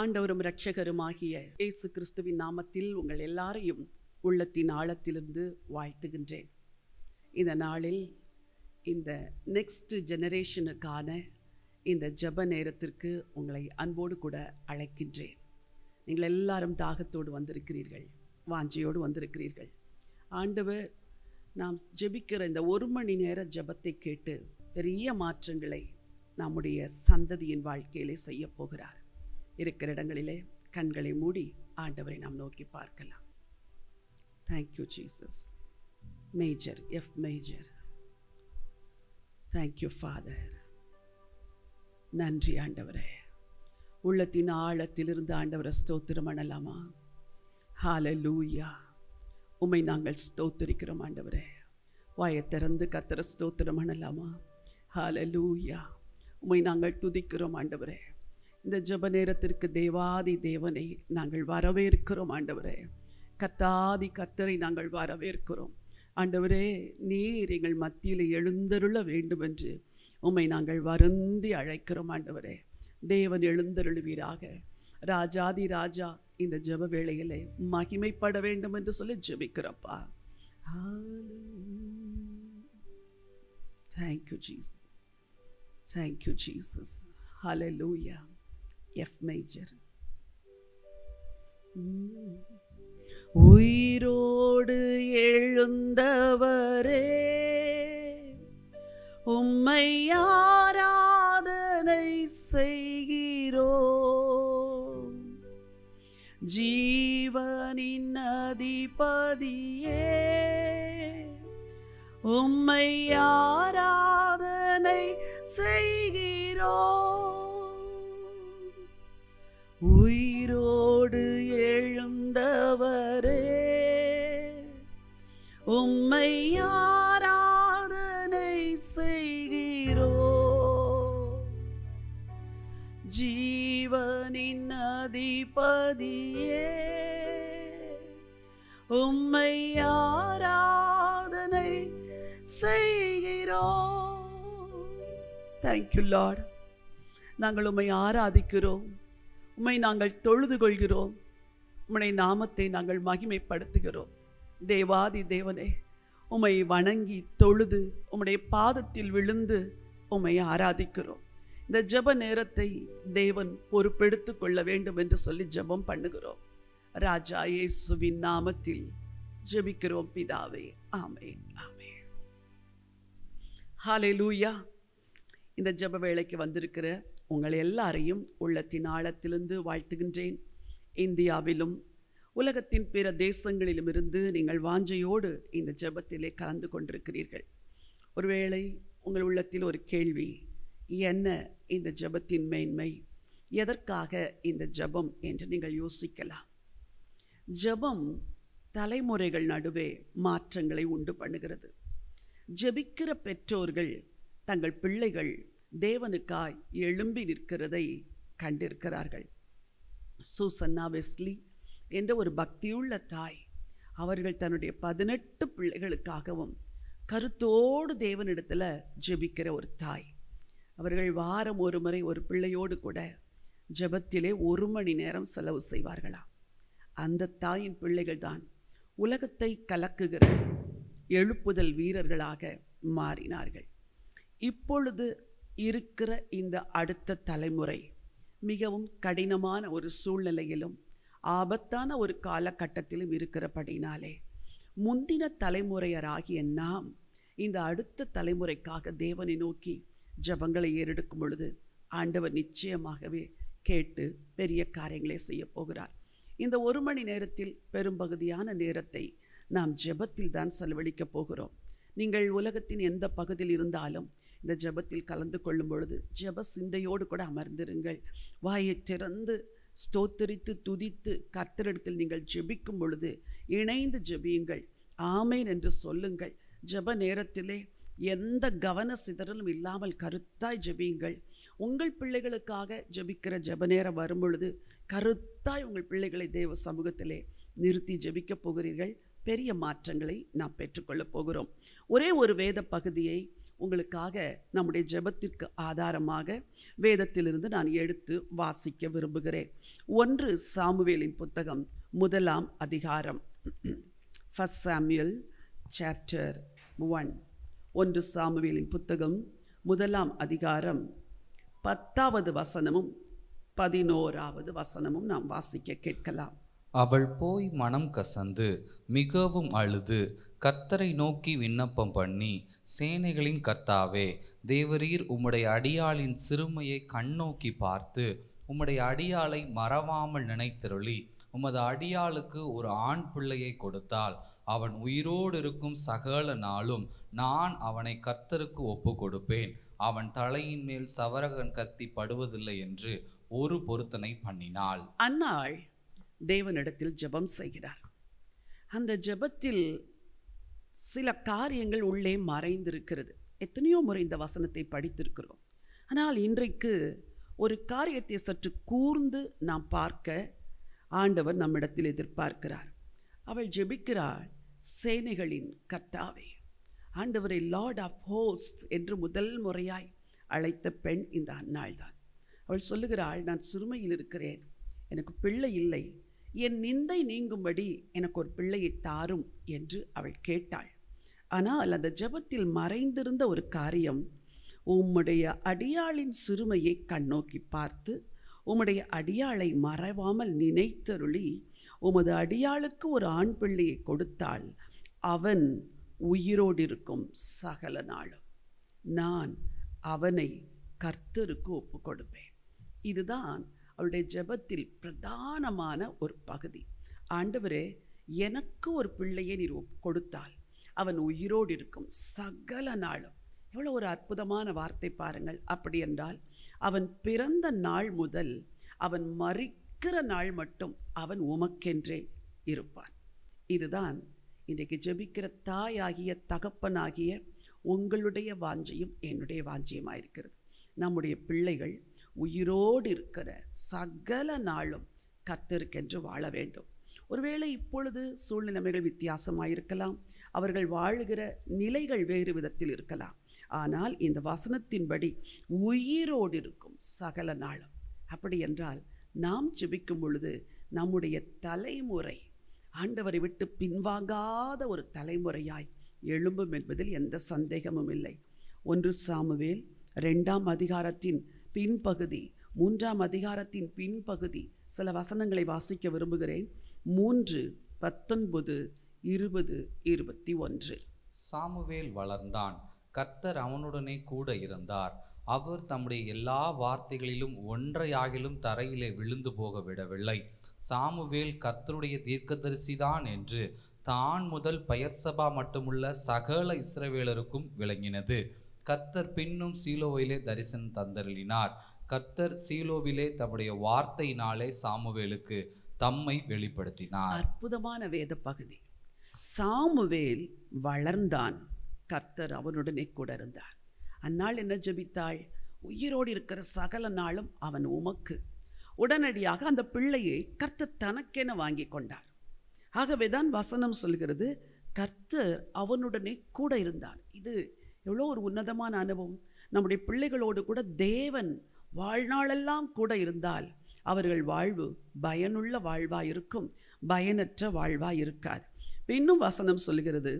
ஆண்டவரும் இரட்சகருமாகிய இயேசு கிறிஸ்துவின் நாமத்தில் உங்கள் எல்லாரையும் உள்ளத்தின் ஆழத்திலிருந்து வாழ்த்துகின்றேன். இந்த நாளில் இந்த நெக்ஸ்ட் ஜெனரேஷனுக்கான இந்த ஜெப நேரத்திற்கு உங்களை அன்போடு கூட அழைக்கின்றேன். நீங்கள் எல்லாரும் தாகத்தோடு வந்திருக்கிறீர்கள், வாஞ்சையோடு வந்திருக்கிறீர்கள். ஆண்டவர் நாம் ஜெபிக்கிற இந்த 1 மணி நேர ஜெபத்தை கேட்டு பெரிய மாற்றங்களை நம்முடைய சந்ததியின் வாழ்க்கையிலே செய்ய போகிறார். இருக்கிற இடங்களிலே கண்களை மூடி ஆண்டவரை நாம் நோக்கி பார்க்கலாம். Thank you Jesus. Major, F major. Thank you father. நன்றி ஆண்டவரே. உள்ளத்தின் ஆழத்திலிருந்து ஆண்டவரை ஸ்தோத்திரம் பண்ணலாமா? ஹல்லேலூயா. உம்மை நாங்கள் ஸ்தோத்திரிக்கிறோம் ஆண்டவரே. வாயை திறந்து கர்த்தரை ஸ்தோத்திரம் பண்ணலாமா? ஹல்லேலூயா. உம்மை நாங்கள் துதிக்கிறோம் ஆண்டவரே. இந்த ஜெப நேரத்திற்கு தேவாதி தேவனை நாங்கள் வரவேற்கிறோம் ஆண்டவரே. கர்த்தாதி கர்த்தரை நாங்கள் வரவேற்கிறோம் ஆண்டவரே. நீர் எங்கள் மத்தியில் எழுந்தருள வேண்டும் என்று உம்மை நாங்கள் வருந்தி அழைக்கிறோம் ஆண்டவரே. தேவன் எழுந்தருளுவீராக. ராஜாதி ராஜா இந்த ஜெப வேளையிலே மகிமைப்பட வேண்டும் என்று சொல்லி ஜெபிக்கிறப்பா. Thank you Jesus. Thank you Jesus. Hallelujah. F major. உயிரோடு எழுந்தவரே, உம்மை ஆராதனை செய்கிறோம். ஜீவனின் அதிபதியே, உம்மை ஆராதனை செய்கிறோம். உயிரோடு எழுந்தவரே, உம்மை ஆராதனை செய்கிறோம். ஜீவனின் அதிபதியே, உம்மை ஆராதனை செய்கிறோம். Thank you Lord. நாங்கள் உம்மை ஆராதிக்கிறோம், உம்மை நாங்கள் தொழுது கொள்கிறோம், உம்முடைய நாமத்தை நாங்கள் மகிமைப்படுத்துகிறோம். தேவாதி தேவனே, உம்மை வணங்கி தொழுது உம்முடைய பாதத்தில் விழுந்து உம்மை ஆராதிக்கிறோம். இந்த ஜெப நேரத்தை தேவன் பொறுப்பெடுத்து கொள்ள வேண்டும் என்று சொல்லி ஜெபம் பண்ணுகிறோம். ராஜா இயேசுவின் நாமத்தில் ஜெபிக்கிறோம் பிதாவே. ஆமென், ஆமென். ஹல்லேலூயா. இந்த ஜெப வேளைக்கு வந்திருக்கிற உங்கள் எல்லாரையும் உள்ளத்தின் ஆழத்திலிருந்து வாழ்த்துகின்றேன். இந்தியாவிலும் உலகத்தின் பிற தேசங்களிலும் இருந்து நீங்கள் வாஞ்சையோடு இந்த ஜெபத்திலே கலந்து கொண்டிருக்கிறீர்கள். ஒருவேளை உங்கள் உள்ளத்தில் ஒரு கேள்வி, என்ன இந்த ஜெபத்தின் மேன்மை, எதற்காக இந்த ஜெபம் என்று நீங்கள் யோசிக்கலாம். ஜெபம் தலைமுறைகள் நடுவே மாற்றங்களை உண்டு பண்ணுகிறது. ஜெபிக்கிற பெற்றோர்கள் தங்கள் பிள்ளைகள் தேவனுக்காய் எழும்பி நிற்கிறதை கண்டிருக்கிறார்கள். சூசன்னா வெஸ்லி என்ற ஒரு பக்தியுள்ள தாய், அவர்கள் தன்னுடைய 18 பிள்ளைகளுக்காகவும் கருத்தோடு தேவனிடத்தில் ஜெபிக்கிற ஒரு தாய். அவர்கள் வாரம் ஒரு முறை ஒரு பிள்ளையோடு கூட ஜெபத்திலே 1 மணி நேரம் செலவு செய்வார்களாம். அந்த தாயின் பிள்ளைகள் தான் உலகத்தை கலக்குகிற எழுப்புதல் வீரர்களாக மாறினார்கள். இப்பொழுது இருக்கிற இந்த அடுத்த தலைமுறை மிகவும் கடினமான ஒரு சூழ்நிலையிலும் ஆபத்தான ஒரு காலகட்டத்திலும் இருக்கிறபடினாலே முந்தின தலைமுறையராகிய நாம் இந்த அடுத்த தலைமுறைக்காக தேவனை நோக்கி ஜெபங்களை ஏறெடுக்கும் பொழுது ஆண்டவர் நிச்சயமாகவே கேட்டு பெரிய காரியங்களை செய்ய போகிறார். இந்த 1 மணி நேரத்தில் பெரும்பகுதியான நேரத்தை நாம் ஜெபத்தில் தான் செலவழிக்கப் போகிறோம். நீங்கள் உலகத்தின் எந்த பகுதியில் இருந்தாலும் இந்த ஜெபத்தில் கலந்து கொள்ளும் பொழுது ஜெப சிந்தையோடு கூட அமர்ந்திருங்கள். வாயை திறந்து ஸ்தோத்திரித்து துதித்து கர்த்தரிடத்தில் நீங்கள் ஜெபிக்கும் பொழுது இணைந்து ஜெபியுங்கள். ஆமேன் என்று சொல்லுங்கள். ஜெப நேரத்திலே எந்த கவன சிதறலும் இல்லாமல் கருத்தாய் ஜெபியுங்கள். உங்கள் பிள்ளைகளுக்காக ஜெபிக்கிற ஜெப நேரம் வரும் பொழுது கருத்தாய் உங்கள் பிள்ளைகளை தேவ சமூகத்திலே நிறுத்தி ஜெபிக்கப் போகிறீர்கள். பெரிய மாற்றங்களை நாம் பெற்றுக்கொள்ளப் போகிறோம். ஒரே ஒரு வேத பகுதியை உங்களுக்காக நம்முடைய ஜெபத்திற்கு ஆதாரமாக வேதத்திலிருந்து நான் எடுத்து வாசிக்க விரும்புகிறேன். 1 சாமுவேலின் புத்தகம் 1ஆம் அதிகாரம். 1 Samuel chapter 1. 1 சாமுவேலின் புத்தகம் 1ஆம் அதிகாரம் 10வது வசனமும் 11வது வசனமும் நாம் வாசிக்க கேட்கலாம். அவள் போய் மனம் கசந்து மிகவும் அழுது கர்த்தரை நோக்கி விண்ணப்பம் பண்ணி, சேனைகளின் கர்த்தாவே, தேவரீர் உம்முடைய அடியாளின் சிறுமையை கண்ணோக்கி பார்த்து உம்முடைய அடியாளை மறவாமல் நினைத்தருளி உமது அடியாளுக்கு ஒரு ஆண் பிள்ளையை கொடுத்தால் அவன் உயிரோடு இருக்கும் சகல நாளும் நான் அவனை கர்த்தருக்கு ஒப்பு கொடுப்பேன். அவன் தலையின் மேல் சவரகன் கத்தி படுவதில்லை என்று ஒரு பொருத்தனை பண்ணினாள். அன்னாள் தேவனிடத்தில் ஜெபம் செய்கிறார். அந்த ஜெபத்தில் சில காரியங்கள் உள்ளே மறைந்திருக்கிறது. எத்தனையோ முறை இந்த வசனத்தை படித்திருக்கிறோம். ஆனால் இன்றைக்கு ஒரு காரியத்தை சற்று கூர்ந்து நாம் பார்க்க ஆண்டவர் நம்மிடத்தில் எதிர்பார்க்கிறார். அவள் ஜெபிக்கிறாள், சேனைகளின் கர்த்தாவே. ஆண்டவரை லார்ட் ஆஃப் ஹோஸ்ட்ஸ் என்று முதல் முறையாய் அழைத்த பெண் இந்த அன்னாள் தான். அவள் சொல்லுகிறாள், நான் சிறுமையில் இருக்கிறேன், எனக்கு பிள்ளை இல்லை, என் நிந்தை நீங்கும்படி எனக்கு ஒரு பிள்ளையை தாரும் என்று அவள் கேட்டாள். ஆனால் அந்த ஜெபத்தில் மறைந்திருந்த ஒரு காரியம், உம்முடைய அடியாளின் சிறுமையை கண்ணோக்கி பார்த்து உம்முடைய அடியாளை மறவாமல் நினைத்தருளி உமது அடியாளுக்கு ஒரு ஆண் பிள்ளையை கொடுத்தால் அவன் உயிரோடு இருக்கும் சகல நாளும் நான் அவனை கர்த்தருக்கு ஒப்பு கொடுப்பேன். இதுதான் அவளுடைய ஜெபத்தில் பிரதானமான ஒரு பகுதி. ஆண்டவரே, எனக்கு ஒரு பிள்ளையை நீர் கொடுத்தால் அவன் உயிரோடு இருக்கும் சகல நாளும். எவ்வளோ ஒரு அற்புதமான வார்த்தை பாருங்கள். அப்படி என்றால் அவன் பிறந்த நாள் முதல் அவன் மரிக்கிற நாள் மட்டும் அவன் உமக்கென்றே இருப்பான். இதுதான் இன்றைக்கு ஜெபிக்கிற தாயாகிய தகப்பனாகிய உங்களுடைய வாஞ்சையும் என்னுடைய வாஞ்சையுமாயிருக்கிறது. நம்முடைய பிள்ளைகள் உயிரோடு இருக்கிற சகல நாளும் கர்த்தருக்கென்று வாழ வேண்டும். ஒருவேளை இப்பொழுது சூழ்நிலைமைகள் வித்தியாசமாயிருக்கலாம், அவர்கள் வாழுகிற நிலைகள் வேறு விதத்தில் இருக்கலாம். ஆனால் இந்த வசனத்தின்படி உயிரோடு இருக்கும் சகல நாளும். அப்படி என்றால் நாம் ஜெபிக்கும் பொழுது நம்முடைய தலைமுறை ஆண்டவரை விட்டு பின்வாங்காத ஒரு தலைமுறையாய் எழும்பும் என்பதில் எந்த சந்தேகமும் இல்லை. 1 சாமுவேல் 2ஆம் அதிகாரத்தின் பின்பகுதி, 3ஆம் அதிகாரத்தின் பின்பகுதி சில வசனங்களை வாசிக்க விரும்புகிறேன். 3, 19, 20, 21. சாமுவேல் வளர்ந்தான், கர்த்தர் அவனுடனே கூட இருந்தார். அவர் தம்முடைய எல்லா வார்த்தைகளிலும் ஒன்றையாகிலும் தரையிலே விழுந்து போக விடவில்லை. சாமுவேல் கர்த்தருடைய தீர்க்கதரிசிதான் என்று தான் முதல் பெயர்சபா மட்டுமுள்ள சகல இஸ்ரவேலருக்கும் விளங்கினது. கர்த்தர் பின்னும் சீலோவிலே தரிசனம் தந்தருளினார். கர்த்தர் சீலோவிலே தம்முடைய வார்த்தையினாலே சாமுவேலுக்கு தம்மை வெளிப்படுத்தினார். அற்புதமான வேத பகுதி. சாமுவேல் வளர்ந்தான், கர்த்தர் அவனுடனே கூட இருந்தார். அந்நாள் என்ன ஜெபித்தாள்? உயிரோடு இருக்கிற சகல நாளும் அவன் உமக்கு. உடனடியாக அந்த பிள்ளையை கர்த்தர் தனக்கென வாங்கி கொண்டார். ஆகவேதான் வசனம் சொல்கிறது, கர்த்தர் அவனுடனே கூட இருந்தார். இது எவ்வளோ ஒரு உன்னதமான அனுபவம். நம்முடைய பிள்ளைகளோடு கூட தேவன் வாழ்நாளெல்லாம் கூட இருந்தால் அவர்கள் வாழ்வு பயனுள்ள வாழ்வாய் இருக்கும், பயனற்ற வாழ்வாய் இருக்காது. இன்னும் வசனம் சொல்கிறது,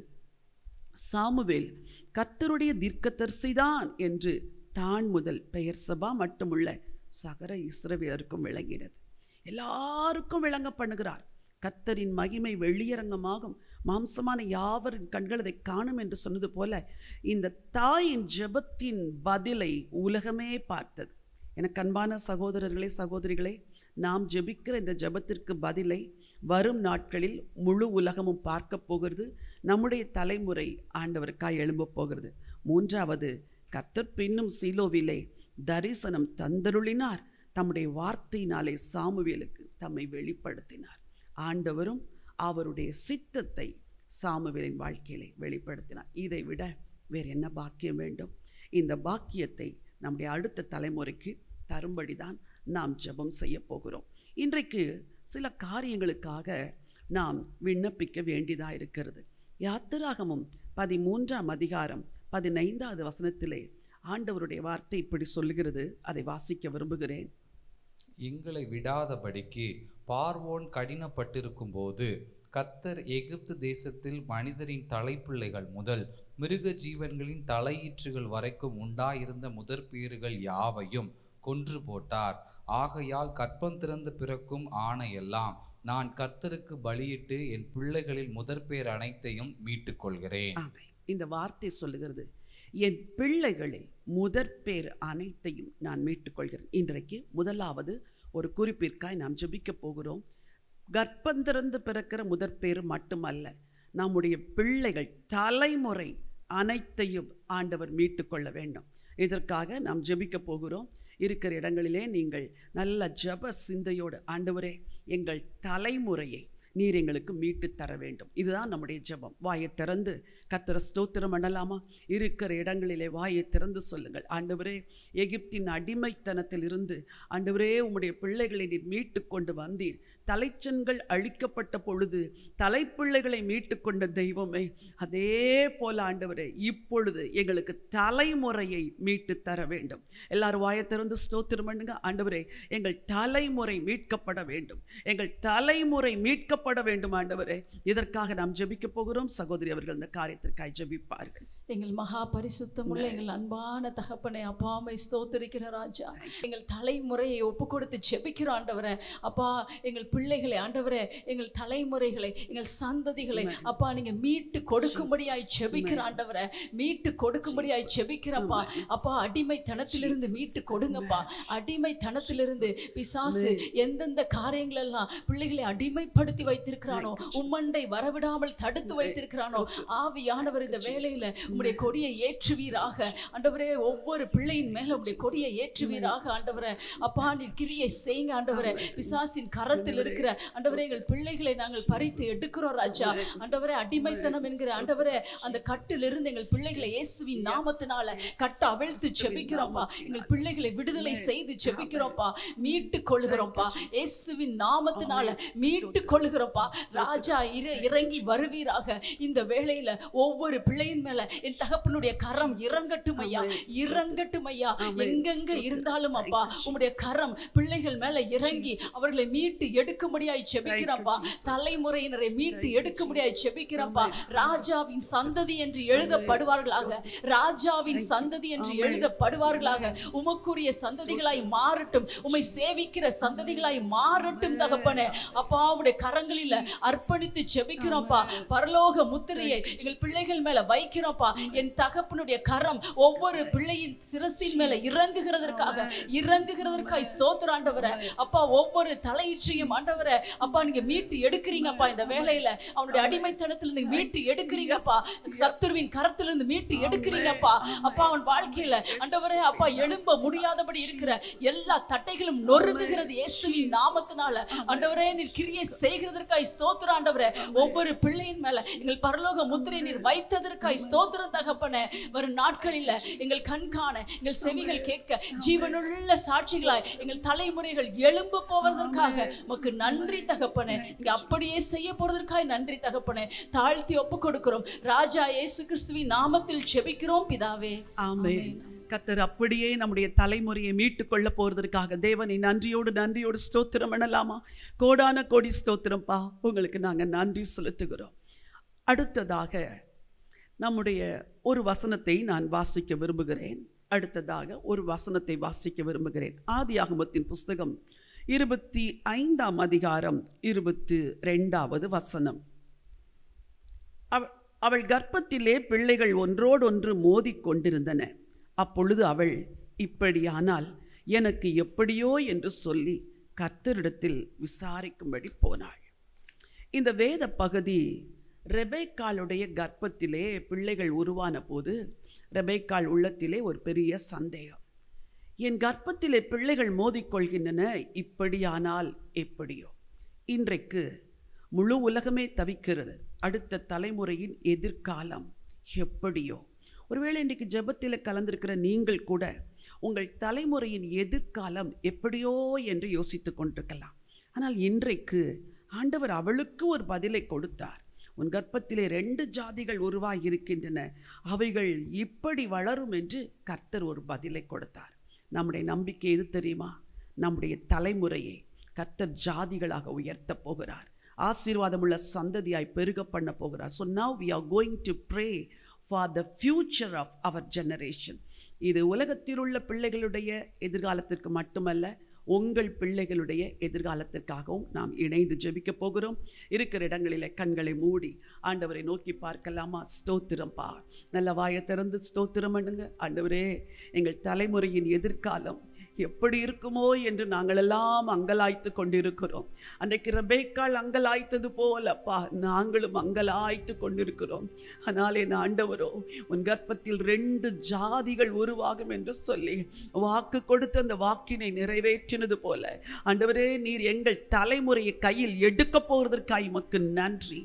சாமுவேல் கர்த்தருடைய தீர்க்கதரிசிதான் என்று தான் முதல் பெயர்சபா மட்டுமுள்ள சகல இஸ்ரவேலருக்கும் விளங்கினது. எல்லாருக்கும் விளங்க பண்ணுகிறார். கர்த்தரின் மகிமை வெளியரங்கமாகும், மாம்சமான யாவரின் கண்கள் அதை காணும் என்று சொன்னது போல இந்த தாயின் ஜெபத்தின் பதிலை உலகமே பார்த்தது. எனக்கு அன்பான சகோதரர்களே, சகோதரிகளே, நாம் ஜெபிக்கிற இந்த ஜெபத்திற்கு பதிலை வரும் நாட்களில் முழு உலகமும் பார்க்க போகிறது. நம்முடைய தலைமுறை ஆண்டவருக்காய் எழும்பப் போகிறது. 3வது, கர்த்தர் பின்னும் சீலோவிலே தரிசனம் தந்தருளினார். தம்முடைய வார்த்தையினாலே சாமுவேலுக்கு தம்மை வெளிப்படுத்தினார். ஆண்டவரும் அவருடைய சித்தத்தை சாமுவேலின் வாழ்க்கையிலே வெளிப்படுத்தினார். இதை விட வேறு என்ன பாக்கியம் வேண்டும்? இந்த பாக்கியத்தை நம்முடைய அடுத்த தலைமுறைக்கு தரும்படிதான் நாம் ஜெபம் செய்ய போகிறோம். இன்றைக்கு சில காரியங்களுக்காக நாம் விண்ணப்பிக்க வேண்டியதாக இருக்கிறது. யாத்திராகமம் 13ஆம் அதிகாரம் 15வது வசனத்திலே ஆண்டவருடைய வார்த்தை இப்படி சொல்லுகிறது. அதை வாசிக்க விரும்புகிறேன். எங்களை விடாதபடிக்கு பார்வோன் கடினப்பட்டிருக்கும் போது கர்த்தர் எகிப்து தேசத்தில் மனிதரின் தலைப்பிள்ளைகள் முதல் மிருக ஜீவன்களின் தலையீற்றுகள் வரைக்கும் உண்டாயிருந்த முதற்பேறுகள் யாவையும் கொன்று போட்டார். ஆகையால் கற்பம் திறந்து பிறக்கும் ஆணையெல்லாம் நான் கர்த்தருக்கு பலியிட்டு என் பிள்ளைகளில் முதற்பேர் அனைத்தையும் மீட்டுக் கொள்கிறேன். இந்த வார்த்தை சொல்லுகிறது, என் பிள்ளைகளில் முதற்பேர் அனைத்தையும் நான் மீட்டுக்கொள்கிறேன். இன்றைக்கு முதலாவது ஒரு குறிப்பிற்காய் நாம் ஜெபிக்க போகிறோம். கர்ப்பந்திறந்து பிறக்கிற முதற்பேர் மட்டுமல்ல, நம்முடைய பிள்ளைகள் தலைமுறை அனைத்தையும் ஆண்டவர் மீட்டுக்கொள்ள வேண்டும். இதற்காக நாம் ஜெபிக்க போகிறோம். இருக்கிற இடங்களிலே நீங்கள் நல்ல ஜெப சிந்தையோடு, ஆண்டவரே எங்கள் தலைமுறையை நீர் எங்களுக்கு மீட்டு தர வேண்டும். இதுதான் நம்முடைய ஜெபம். வாயை திறந்து கர்த்தரை ஸ்தோத்திரம் பண்ணலாமா? இருக்கிற இடங்களிலே வாயை திறந்து சொல்லுங்கள், ஆண்டவரே எகிப்தின் அடிமைத்தனத்தில் இருந்து ஆண்டவரே உம்முடைய பிள்ளைகளை நீர் மீட்டு கொண்டு வந்தீர். தலைச்சன்கள் அழிக்கப்பட்ட பொழுது தலைப்பிள்ளைகளை மீட்டு கொண்ட தெய்வமே, அதே போல ஆண்டவரே இப்பொழுது எங்களுக்கு தலைமுறையை மீட்டு தர வேண்டும். எல்லாரும் வாயை திறந்து ஸ்தோத்திரம் பண்ணுங்க. ஆண்டவரே எங்கள் தலைமுறை மீட்கப்பட வேண்டும், எங்கள் தலைமுறை மீட்கப்பட வேண்டும் ஆண்டவரே. இதற்காக நாம் ஜெபிக்க போகிறோம். சகோதரி அவர்கள் இந்த காரியத்திற்காக ஜெபிப்பார்கள். எங்கள் மகா பரிசுத்தமுள்ள எங்கள் அன்பான தகப்பனை அப்பா அம்மை ஸ்தோத்திரிக்கிற ராஜா, எங்கள் தலைமுறையை ஒப்பு கொடுத்து ஜெபிக்கிறோம் ஆண்டவரே. அப்பா எங்கள் பிள்ளைகளை ஆண்டவரே, எங்கள் தலைமுறைகளை, எங்கள் சந்ததிகளை அப்பா நீங்க மீட்டு கொடுக்கும்படியாய் ஜெபிக்கிற ஆண்டவரே, மீட்டு கொடுக்கும்படியாய் ஜெபிக்கிறப்பா. அப்பா அடிமைத்தனத்திலிருந்து மீட்டு கொடுங்கப்பா. அடிமைத்தனத்திலிருந்து பிசாசு எந்தெந்த காரியங்கள் எல்லாம் பிள்ளைகளை அடிமைப்படுத்தி வைத்திருக்கிறானோ, உம்மண்டை வரவிடாமல் தடுத்து வைத்திருக்கிறானோ, ஆவியானவர் இந்த வேளையில உம்முடைய கொடியை ஏற்றுவீராக ஆண்டவரே. ஒவ்வொரு பிள்ளையின் மேல உம்முடைய கொடியை ஏற்றுவீராக ஆண்டவரே. அப்பா நீர் கிரியை செய்யுங்க ஆண்டவரே. பிசாசின் கரத்தில் இருக்கிற ஆண்டவரே எங்கள் பிள்ளைகளை நாங்கள் பறித்து எடுக்கிறோம் ராஜா. ஆண்டவரே அடிமைத்தனம் என்கிற ஆண்டவரே அந்த கட்டிலிருந்து எங்கள் பிள்ளைகளை இயேசுவின் நாமத்தினால கட்ட அவிழ்த்து ஜெபிக்கிறோம்ப்பா. எங்கள் பிள்ளைகளை விடுதலை செய்து ஜெபிக்கிறோம்ப்பா. மீட்டு கொள்கிறோம்ப்பா. இயேசுவின் நாமத்தினால மீட்டு கொள்கிறோம்ப்பா. ராஜா இறங்கி வருவீராக. இந்த வேளையில ஒவ்வொரு பிள்ளையின் மேல என் தகப்பனுடைய கரம் இறங்கட்டும் ஐயா, இறங்கட்டும் ஐயா. எங்கெங்க இருந்தாலும் அப்பா உம்முடைய கரம் பிள்ளைகள் மேல இறங்கி அவர்களை மீட்டு எடுக்கும்படியாய் ஜெபிக்கிறப்பா. தலைமுறையினரை மீட்டு எடுக்கும்படியாய் ஜெபிக்கிறப்பா. ராஜாவின் சந்ததி என்று எழுதப்படுவார்களாக, ராஜாவின் சந்ததி என்று எழுதப்படுவார்களாக. உமக்குரிய சந்ததிகளாய் மாறட்டும், உம்மை சேவிக்கிற சந்ததிகளாய் மாறட்டும் தகப்பனே. அப்பா உம்முடைய கரங்களில் அர்ப்பணித்து ஜெபிக்கிறோம்ப்பா. பரலோக முத்திரையை எங்கள் பிள்ளைகள் மேல வைக்கிறோம்ப்பா. என் தகப்பனுடைய கரம் ஒவ்வொரு பிள்ளையின் சிரசின் மேல இறங்குகிறதற்காக ஸ்தோத்திரம் ஆண்டவரே. அப்பா ஒவ்வொரு தலையீற்றையும் ஆண்டவரே அப்பா நீங்க மீட்டு எடுக்கிறீங்கப்பா. இந்த வேளையில அவனுடைய அடிமைத்தனத்திலிருந்து மீட்டு எடுக்கிறீங்கப்பா. சத்துருவின் கரத்திலிருந்து மீட்டு எடுக்கிறீங்கப்பா. அப்பா அவன் வாழ்க்கையில ஆண்டவரே அப்பா எழும்ப முடியாதபடி இருக்கிற எல்லா தட்டைகளும் நொறுங்குகிறது இயேசுவின் நாமத்தினால. ஆண்டவரே நீர் கிரியை செய்கிறதற்காக ஸ்தோத்திரம் ஆண்டவரே. ஒவ்வொரு பிள்ளையின் மேல எங்கள் பரலோக முத்திரை நீர் வைத்ததற்காக ஸ்தோத்திரம் தகப்பனே. வரும் நாட்களில் எங்கள் கண்காண, எங்கள் செவிகள் கேட்க, ஜீவனுள்ள சாட்சிகளாய் எங்கள் தலைமுறைகள் எழும்ப போவதற்காக உமக்கு நன்றி தகப்பனே. நீங்க அப்படியே செய்ய போறதற்காக நன்றி தகப்பனே. தாழ்த்தி ஒப்பு கொடுக்கிறோம் ராஜா இயேசு கிறிஸ்துவின் நாமத்தில் ஜெபிக்கிறோம் பிதாவே, ஆமென். கர்த்தர் அப்படியே நம்முடைய தலைமுறையை மீட்டு கொள்ள போறதற்காக தேவனை நன்றியோடு ஸ்தோத்திரம் பண்ணலாமா? கோடான கோடி ஸ்தோத்திரம்ப்பா, உங்களுக்கு நாங்க நன்றி செலுத்துகிறோம். அடுத்ததாக நம்முடைய ஒரு வசனத்தை நான் வாசிக்க விரும்புகிறேன். ஆதியாகமத்தின் புஸ்தகம் 25ஆம் அதிகாரம் 22வது வசனம். அவள் கர்ப்பத்திலே பிள்ளைகள் ஒன்றோடொன்று மோதிக் கொண்டிருந்தன. அப்பொழுது அவள், இப்படியானால் எனக்கு எப்படியோ என்று சொல்லி கர்த்தரிடத்தில் விசாரிக்கும்படி போனாள். இந்த வேத பகுதி ரெபேக்காளுடைய கர்ப்பத்திலே பிள்ளைகள் உருவான போது ரெபேக்காள் உள்ளத்திலே ஒரு பெரிய சந்தேகம். என் கர்ப்பத்திலே பிள்ளைகள் மோதிக்கொள்கின்றன, இப்படியானால் எப்படியோ? இன்றைக்கு முழு உலகமே தவிக்கிறது. அடுத்த தலைமுறையின் எதிர்காலம் எப்படியோ? ஒருவேளை இன்றைக்கு ஜெபத்தில் கலந்திருக்கிற நீங்கள் கூட உங்கள் தலைமுறையின் எதிர்காலம் எப்படியோ என்று யோசித்து கொண்டிருக்கலாம். ஆனால் இன்றைக்கு ஆண்டவர் அவளுக்கு ஒரு பதிலை கொடுத்தார். உன் கர்ப்பத்திலே 2 ஜாதிகள் உருவாகி இருக்கின்றன, அவைகள் இப்படி வளரும் என்று கர்த்தர் ஒரு பதிலை கொடுத்தார். நம்முடைய நம்பிக்கை எது தெரியுமா? நம்முடைய தலைமுறையை கர்த்தர் ஜாதிகளாக உயர்த்த போகிறார், ஆசீர்வாதமுள்ள சந்ததியாய் பெருக பண்ண போகிறார். So now we are going to pray for the future of our generation. இது உலகத்தில் உள்ள பிள்ளைகளுடைய எதிர்காலத்திற்கு மட்டுமல்ல, உங்கள் பிள்ளைகளுடைய எதிர்காலத்திற்காகவும் நாம் இணைந்து ஜெபிக்க போகிறோம். இருக்கிற இடங்களிலே கண்களை மூடி ஆண்டவரை நோக்கி பார்க்கலாமா? ஸ்தோத்திரம்பா. நல்ல வாயை திறந்து ஸ்தோத்திரம் பண்ணுங்க. ஆண்டவரே, எங்கள் தலைமுறையின் எதிர்காலம் எப்படி இருக்குமோ என்று நாங்கள் எல்லாம் அங்கலாய்த்து கொண்டிருக்கிறோம். அன்றைக்கு ரெபேக்காள் அங்கலாய்த்தது போலப்பா நாங்களும் அங்கலாய்த்து கொண்டிருக்கிறோம். ஆனால் என் ஆண்டவரோ, உன் கர்ப்பத்தில் 2 ஜாதிகள் உருவாகும் என்று சொல்லி வாக்கு கொடுத்து அந்த வாக்கினை நிறைவேற்றினது போல ஆண்டவரே, நீர் எங்கள் தலைமுறையை கையில் எடுக்க போவதற்காய் உமக்கு நன்றி.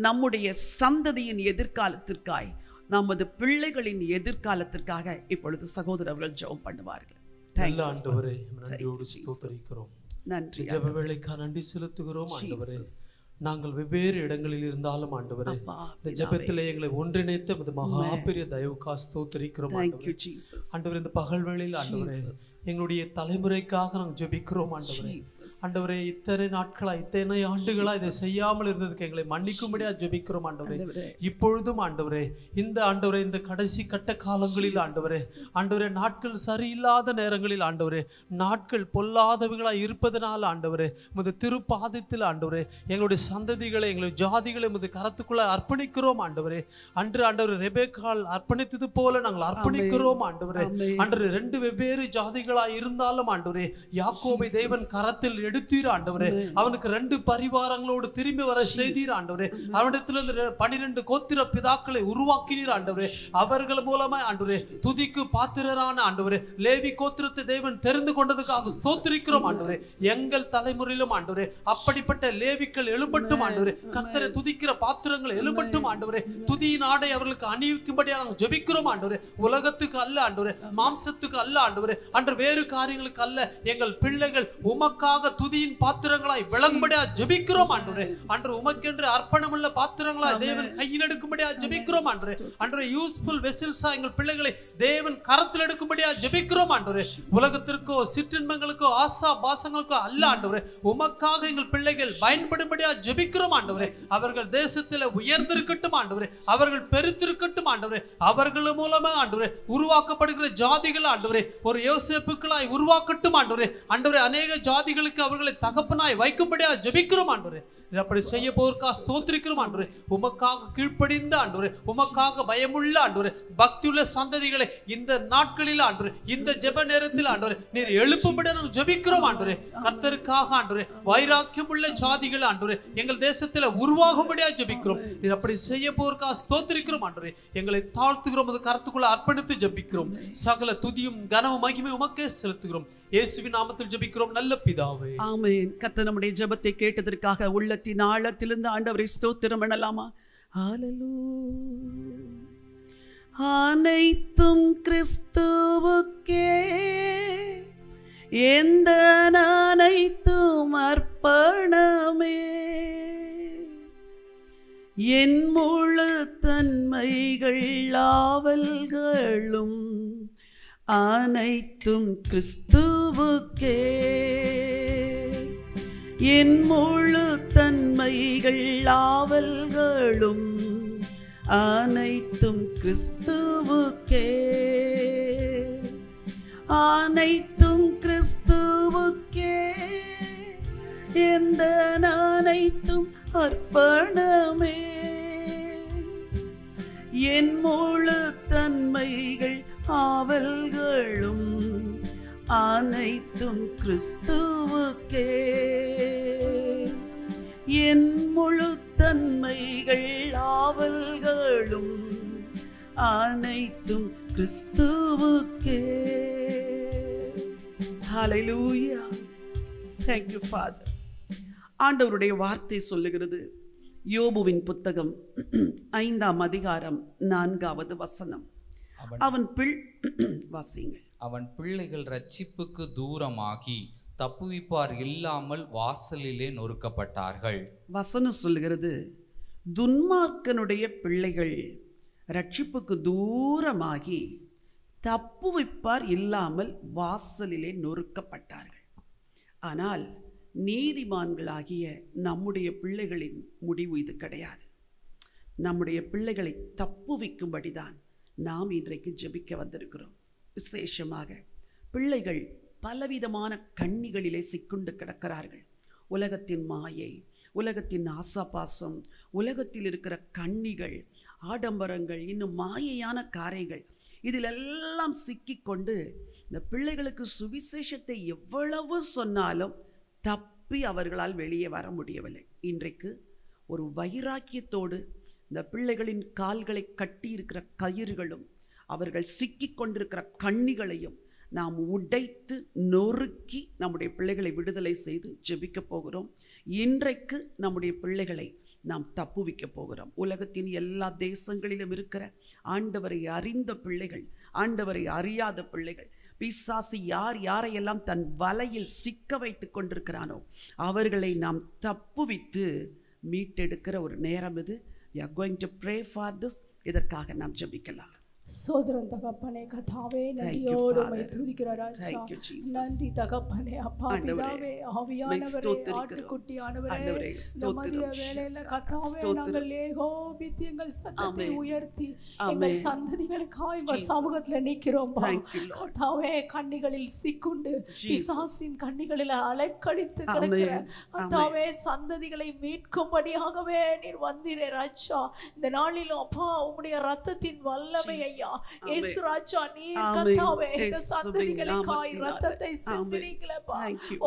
நம்முடைய சந்ததியின் எதிர்காலத்திற்காய், நமது பிள்ளைகளின் எதிர்காலத்திற்காக இப்பொழுது சகோதரர்கள் ஜெபம் பண்ணுவார்கள். ஆண்டவரே, நன்றியோடு ஸ்தோத்திரிக்கிறோம். நன்றி. ஜெப வேளைக்காக நன்றி செலுத்துகிறோம் ஆண்டவரே. நாங்கள் வெவ்வேறு இடங்களில் இருந்தாலும் ஆண்டவரே, இந்த ஜெபத்திலே எங்களை ஒன்றிணைத்த மகா பெரிய தயவுக்காக ஸ்தோத்திரிக்கிறோம் ஆண்டவரே. இந்த பகல் வேளையில் ஆண்டவரே, எங்களுடைய தலைமுறைக்காக நாங்கள் ஜெபிக்கிறோம் ஆண்டவரே. ஆண்டவரே, இத்தனை நாட்களா, இத்தனை ஆண்டுகளா இதை செய்யாமல் இருந்ததுக்கு எங்களை மன்னிக்கும்படியா ஜெபிக்கிறோம் ஆண்டவரே. இப்பொழுதும் ஆண்டவரே, இந்த கடைசி கட்ட காலங்களில் ஆண்டவரே, நாட்கள் சரியில்லாத நேரங்களில் ஆண்டவரே, நாட்கள் பொல்லாதவைகளா இருப்பதனால் ஆண்டவரே, உமது திருப்பாதத்தில் ஆண்டவரே, எங்களுடைய சந்ததிகளை, எங்களுடைய ஜாதிகளை உமது கரத்துக்குள்ள அர்ப்பணிக்கிறோம் ஆண்டவரே. அன்று ஆண்டவரே ரெபேக்காள் அர்ப்பணித்தது போல நாங்கள் அர்ப்பணிக்கிறோம் ஆண்டவரே. அன்று 2 வெவ்வேறு ஜாதிகளா இருந்தாலும் ஆண்டவரே, யாக்கோபை தேவன் கரத்தில் எடுத்தீர் ஆண்டவரே. அவனுக்கு 2 பரிவாரங்களோடு திரும்பி வர செய்தீர் ஆண்டவரே. அவனிடத்திலிருந்து 12 கோத்திர பிதாக்களை உருவாக்கினீர் ஆண்டவரே. அவர்கள் மூலமா ஆண்டவரே, துதிக்கு பாத்திரரான ஆண்டவரே, லேவி கோத்திரத்தை தேவன் தெரிந்து கொண்டதுக்காக ஸ்தோத்திரிக்கிறோம் ஆண்டவரே. எங்கள் தலைமுறையிலும் ஆண்டவரே, அப்படிப்பட்ட லேவிக்கள் எழும்பட்டும் ஆண்டவரே. கர்த்தரை துதிக்கிற பாத்திரங்கள் எழும்பட்டும் ஆண்டவரே. துதியின் ஆடை அவர்களுக்கு அணிவிக்கும்படியாக நாங்கள் ஜெபிக்கிறோம் ஆண்டவரே. உலகத்துக்கு அல்ல ஆண்டவரே, மாம்சத்துக்கு அல்ல ஆண்டவரே, அன்று வேறு காரியங்களுக்கு அல்ல. எங்கள் பிள்ளைகள் உமக்காக துதியின் பாத்திரங்களாய் விளங்கும்படியாக ஜெபிக்கிறோம் ஆண்டவரே. அன்று உமக்கென்று அர்ப்பணமுள்ள பாத்திரங்களாய் தேவன் கையில் எடுக்கும்படியாக ஜெபிக்கிறோம் ஆண்டவரே. அன்று யூஸ்ஃபுல் வெசல்ஸா எங்கள் பிள்ளைகளை தேவன் கரத்தில் எடுக்கும்படியாக ஜெபிக்கிறோம் ஆண்டவரே. உலகத்திற்கோ சிற்றின்பங்களுக்கோ ஆசா பாசங்களுக்கோ அல்ல ஆண்டவரே, உமக்காக எங்கள் பிள்ளைகள் பயன்படும்படியாக ஜெபிக்கிறோம் ஆண்டவரே. அவர்கள் தேசத்தில் உயர்ந்திருக்கட்டும் ஆண்டவரே, அவர்கள் பெருத்திருக்கட்டும் ஆண்டவரே. அவர்கள் மூலமா ஆண்டவரே உருவாக்கப்படுகிற ஜாதிகள் ஆண்டவரே ஒரு யோசேப்புக்களாய் உருவாக்கட்டும் ஆண்டவரே. ஆண்டவரே, அநேக ஜாதிகளுக்கு அவர்களை தகப்பனாய் வைக்கும்படியாக ஜெபிக்கிறோம் ஆண்டவரே. அப்படி செய்ய போவதற்காக ஸ்தோத்திரிக்கிறோம் ஆண்டவரே. உமக்காக கீழ்ப்படிந்த ஆண்டவரே, உமக்காக பயமுள்ள ஆண்டவரே, பக்தியுள்ள சந்ததிகளை இந்த நாட்களில் ஆண்டவரே, இந்த ஜெப நேரத்தில் ஆண்டவரே நீர் எழுப்பும்படியாக நாங்கள் ஜெபிக்கிறோம் ஆண்டவரே. கர்த்தருக்காக ஆண்டவரே, வைராக்கியம் உள்ள ஜாதிகள் ஆண்டவரே எங்கள் தேசத்தில் உருவாகும்படியாக ஜெபிக்கிறோம். நீர் அப்படி செய்ய போவதற்காக ஸ்தோத்திரிக்கிறோம் ஆண்டவரே. எங்களை தாழ்த்துகிறோம், அது கருத்துக்குள்ள அர்ப்பணித்து ஜெபிக்கிறோம். சகல துதியும் கனமும் மகிமையும் உமக்கே செலுத்துகிறோம். இயேசுவின் நாமத்தில் ஜெபிக்கிறோம் நல்ல பிதாவே, ஆமென். கர்த்தர் நம்முடைய ஜெபத்தை கேட்டதற்காக உள்ளத்தின் ஆழத்திலிருந்து ஆண்டவரை ஸ்தோத்திரம் பண்ணலாமா? ஹல்லேலூயா. அனைத்தும் கிறிஸ்துவுக்கே, எந்த அனைத்தும் அர்ப்பணமே, என் முழு தன்மைகள் ஆவல்களும் அனைத்தும் கிறிஸ்துவுக்கே, என் முழு தன்மைகள் ஆவல்களும் அனைத்தும் கிறிஸ்துவுக்கே, அனைத்தும் கிறிஸ்துவுக்கே, எந்த அனைத்தும் அர்ப்பணமே, என் முழு தன்மைகள் ஆவல்களும் அனைத்தும் கிறிஸ்துவுக்கே, என் முழு தன்மைகள் ஆவல்களும் அனைத்தும் கிறிஸ்துவுக்கே. ஹல்லேலூயா. Thank you Father. ஆண்டவருடைய வார்த்தை சொல்லுகிறது, யோபுவின் புத்தகம் 5ஆம் அதிகாரம் 4வது வசனம். அவன் பிள்ளைகள் ரட்சிப்புக்கு தூரமாகி தப்புவிப்பார் இல்லாமல் வாசலிலே நொறுக்கப்பட்டார்கள். வசனம் சொல்லுகிறது, துன்மார்க்கனுடைய பிள்ளைகள் ரட்சிப்புக்கு தூரமாகி தப்புவிப்பார் இல்லாமல் வாசலிலே நொறுக்கப்பட்டார்கள். ஆனால் நீதிமான்களாகிய நம்முடைய பிள்ளைகளின் முடிவு இது கிடையாது. நம்முடைய பிள்ளைகளை தப்புவிக்கும்படிதான் நாம் இன்றைக்கு ஜெபிக்க வந்திருக்கிறோம். விசேஷமாக பிள்ளைகள் பலவிதமான கண்ணிகளிலே சிக்குண்டு கிடக்கிறார்கள். உலகத்தின் மாயை, உலகத்தின் ஆசாபாசம், உலகத்தில் இருக்கிற கண்ணிகள், ஆடம்பரங்கள், இன்னும் மாயையான காரியங்கள், இதிலெல்லாம் சிக்கிக்கொண்டு இந்த பிள்ளைகளுக்கு சுவிசேஷத்தை எவ்வளவு சொன்னாலும் தப்பி அவர்களால் வெளியே வர முடியவில்லை. இன்றைக்கு ஒரு வைராக்கியத்தோடு இந்த பிள்ளைகளின் கால்களை கட்டி இருக்கிற கயிறுகளும் அவர்கள் சிக்கி கொண்டிருக்கிற கண்ணிகளையும் நாம் உடைத்து நொறுக்கி நம்முடைய பிள்ளைகளை விடுதலை செய்து ஜெபிக்க போகிறோம். இன்றைக்கு நம்முடைய பிள்ளைகளை நாம் தப்புவிக்க போகிறோம். உலகத்தின் எல்லா தேசங்களிலும் இருக்கிற ஆண்டவரை அறிந்த பிள்ளைகள், ஆண்டவரை அறியாத பிள்ளைகள், பிசாசு யார் யாரையெல்லாம் தன் வலையில் சிக்க வைத்து கொண்டிருக்கிறானோ அவர்களை நாம் தப்புவித்து மீட்டெடுக்கிற ஒரு நேரம் இது. We are going to pray for this. இதற்காக நாம் ஜெபிக்கலாம். சோதரன் தகப்பனே கர்த்தாவே நன்றியோடு உம்மை துதிக்கிறோம் ராஜா. நன்றி தகப்பனே அப்பா பிதாவே ஆவியானவரே ஆட்டுக்குட்டியானவரே இந்த மதிய வேளையில கர்த்தாவே நாங்கள் ஏகோபித்து எங்கள் சத்தத்தை உயர்த்தி எங்கள் சந்ததிகளுக்காய் உங்க சமூகத்துல நிக்கிறோம் கர்த்தாவே. கண்ணிகளில் சிக்குண்டு பிசாசின் கண்ணிகளில் அலைக்கழித்து கிடக்கிற கர்த்தாவே சந்ததிகளை மீட்கும்படியாகவே நீர் வந்தீரே ராஜா. இந்த நாளிலும் அப்பா உம்முடைய இரத்தத்தின் வல்லமையை இயேசு ராஜா நீர் கர்த்தாவே இந்த சந்ததிகளுக்காய் இரத்தத்தை சிந்தினீங்களேப்பா.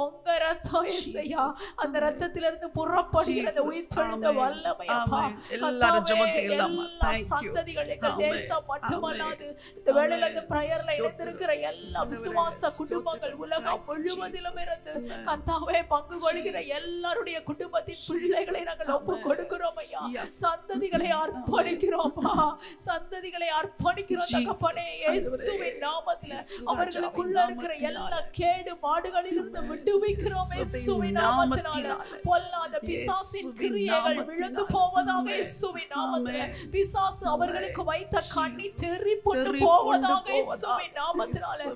உங்க இரத்தம் இயேசுயா அந்த இரத்தத்திலிருந்து புறப்படுகிற உயிர்த்தெழுந்த வல்லமை அப்பா. எல்லாரும் ஜெபம் செய்யலாம். சந்ததிகள் எங்கள் தேசம் மட்டுமல்லாது இந்த வேளையில இந்த பிரேயர்ல இணைந்திருக்கிற எல்லா விசுவாச குடும்பங்கள் உலகம் முழுவதிலும் இருந்து கர்த்தாவே பங்கு கொள்கிற எல்லாருடைய குடும்பத்தின் பிள்ளைகளை நாங்கள் ஒப்பு கொடுக்கிறோம் ஐயா. சந்ததிகளை அர்ப்பணிக்கிறோம்ப்பா. சந்ததிகளை அர்ப்பணிக்கிறோம் தகப்பனே இயேசுவின் நாமத்திலே. அவர்களுக்குள்ள இருக்கிற எல்லா கேடு பாடுகளிலிருந்து விடுவிக்கிறோம் இயேசுவின் நாமத்தினாலே. பொல்லாத பிசாசின் கிரியைகள் விழுந்து போவதாக இயேசுவின் நாமத்திலே. பிசாசு அவர்களுக்கு வைத்த கண்ணி தெறிப்புண்டு போவதாக இயேசுவின் நாமத்தினாலே.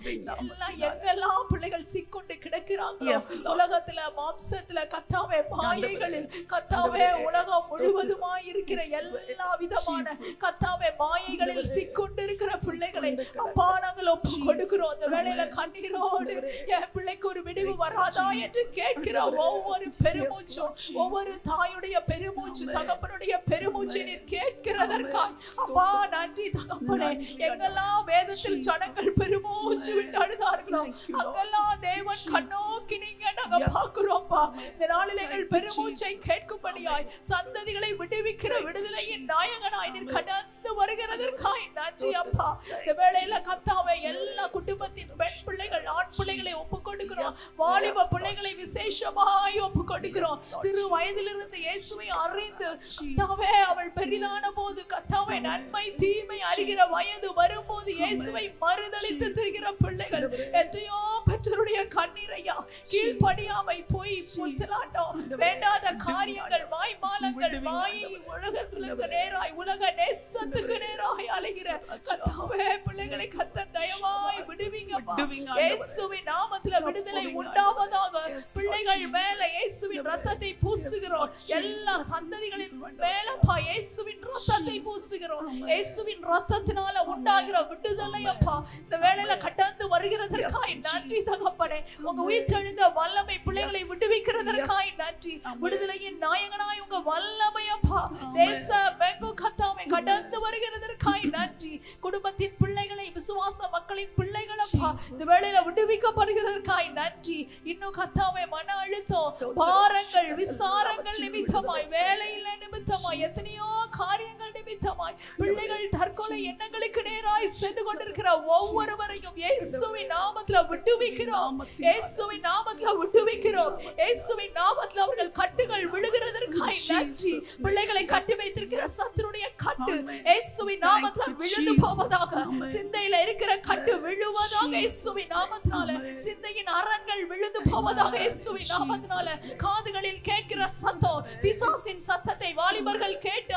எல்லாம் எங்கெல்லாம் பிள்ளைகள் சிக்குண்டு கிடக்கிறாங்களோ உலகத்துல மாம்சத்துல கர்த்தாவே மாயைகளில் கர்த்தாவே உலகம் முழுவதுமாய் இருக்கிற எல்லா விதமான கர்த்தாவே மாயைகளில் சிக்குண்டு இருக்கிற பிள்ளைகளை அப்பா நாங்கள் ஒப்பு கொடுக்கிறோம். அந்த வேளையில கண்ணீரோடு என் பிள்ளைக்கு ஒரு விடிவு வராதா என்று கேட்கிற ஒவ்வொரு பெருமூச்சும், ஒவ்வொரு தாயுடைய பெருமூச்சு, தகப்பனுடைய பெருமூச்சு நீர் கேட்கிறதற்காய் அப்பா நன்றி தகப்பனே. எங்கெல்லாம் வேதத்தில் ஜனங்கள் பெருமூச்சு விட்டு அழுதார்களோ அங்கெல்லாம் தேவன் கண்ணோக்கி நீங்க நாங்க பார்க்கிறோம்ப்பா. இந்த நாளில் எங்கள் பெருமூச்சை கேட்கும்படியாய் சந்ததிகளை விடுவிக்கிற விடுதலையின் நாயகனாய் நீர் கடந்து வருகிறதற்காய் நன்றி அப்பா. இந்த வேளையில கர்த்தாவே எல்லா குடும்பத்தின் பெண் பிள்ளைகள் ஆண் பிள்ளைகளை ஒப்பு கொடுக்கிறோம். வாலிப பிள்ளைகளை விசேஷமாய் ஒப்பு கொடுக்கிறோம். சிறு வயதிலிருந்து இயேசுவை அறிந்து கர்த்தாவே அவள் பெரிதான போது கர்த்தாவே நன்மை தீமை அறிகிற வயது வரும்போது இயேசுவை மறுதலித்து திரிகிற பிள்ளைகள் எத்தையோ பெற்றோருடைய கண்ணீரையா கீழ்ப்படியாமை போய் புத்தலாட்டம் வேண்டாத காரியங்கள் வாய்மாலங்கள் மாயை உலகத்துக்கு நேராய் உலக நேசத்துக்கு நேராய் அலைகிற கர்த்தாவே பிள்ளைகளை கர்த்தர் தயவாய் விடுவீங்கப்பா. இயேசுவின் நாமத்திலே விடுதலை உண்டாவதாக. பிள்ளைகள் மேல இயேசுவின் இரத்தத்தை பூசுகிறோம். எல்லா சந்ததிகளின் மேலப்பா இயேசுவின் இரத்தத்தை பூசுகிறோம். இயேசுவின் இரத்தத்தினால உண்டாகிற விடுதலை அப்பா இந்த வேளையில கடந்து வருகிறதற்காய் நன்றி தகப்பனே. உங்க உயிர்த்தெழுந்த வல்லமை பிள்ளைகளை விடுவிக்கிறதற்காய் நன்றி. விடுதலையின் நாயகனாய் உங்க வல்லமை அப்பா தேச மெங்கு கர்த்தாவே கடந்து வருகிறதற்காய் நன்றி. குடும்பத்தின் பிள்ளைகளை விசுவாச மக்களின் பிள்ளைகள் அப்பா இந்த வேளையில விடுவிக்கப்படுகிறதற்காய் நன்றி. இன்னும் கர்த்தாவே மன அழுத்தம் பாரங்கள் விசாரங்கள் நிமித்தமாய் வேலையில நிமித்தமாய் எத்தனையோ காரியங்கள் நிமித்தமாய் பிள்ளைகள் தற்கொலை எண்ணங்களுக்கு நேராய் சென்று கொண்டிருக்கிற ஒவ்வொருவரையும் இயேசுவின் நாமத்துல விடுவிக்கிறோம். இயேசுவின் நாமத்துல விடுவிக்கிறோம். இயேசுவின் நாமத்துல அவர்கள் கட்டுகள் விழுகிறதற்காய் நன்றி. பிள்ளைகளை கட்டி வைத்திருக்கிற சத்துருடைய கட்டு இயேசுவின் நாமத்துல விழுந்து போவதாக. சிந்தையில இருக்கிற கட்டு விழுவதாக இயேசுவின் நாமத்தினால. சிந்தையின் அரண்கள் விழுந்து போவதாக இயேசுவின் நாமத்தினால. காதுகளில் கேட்கிற சத்தம் பிசாசின் சத்தத்தை வாலிபர்கள் கேட்டு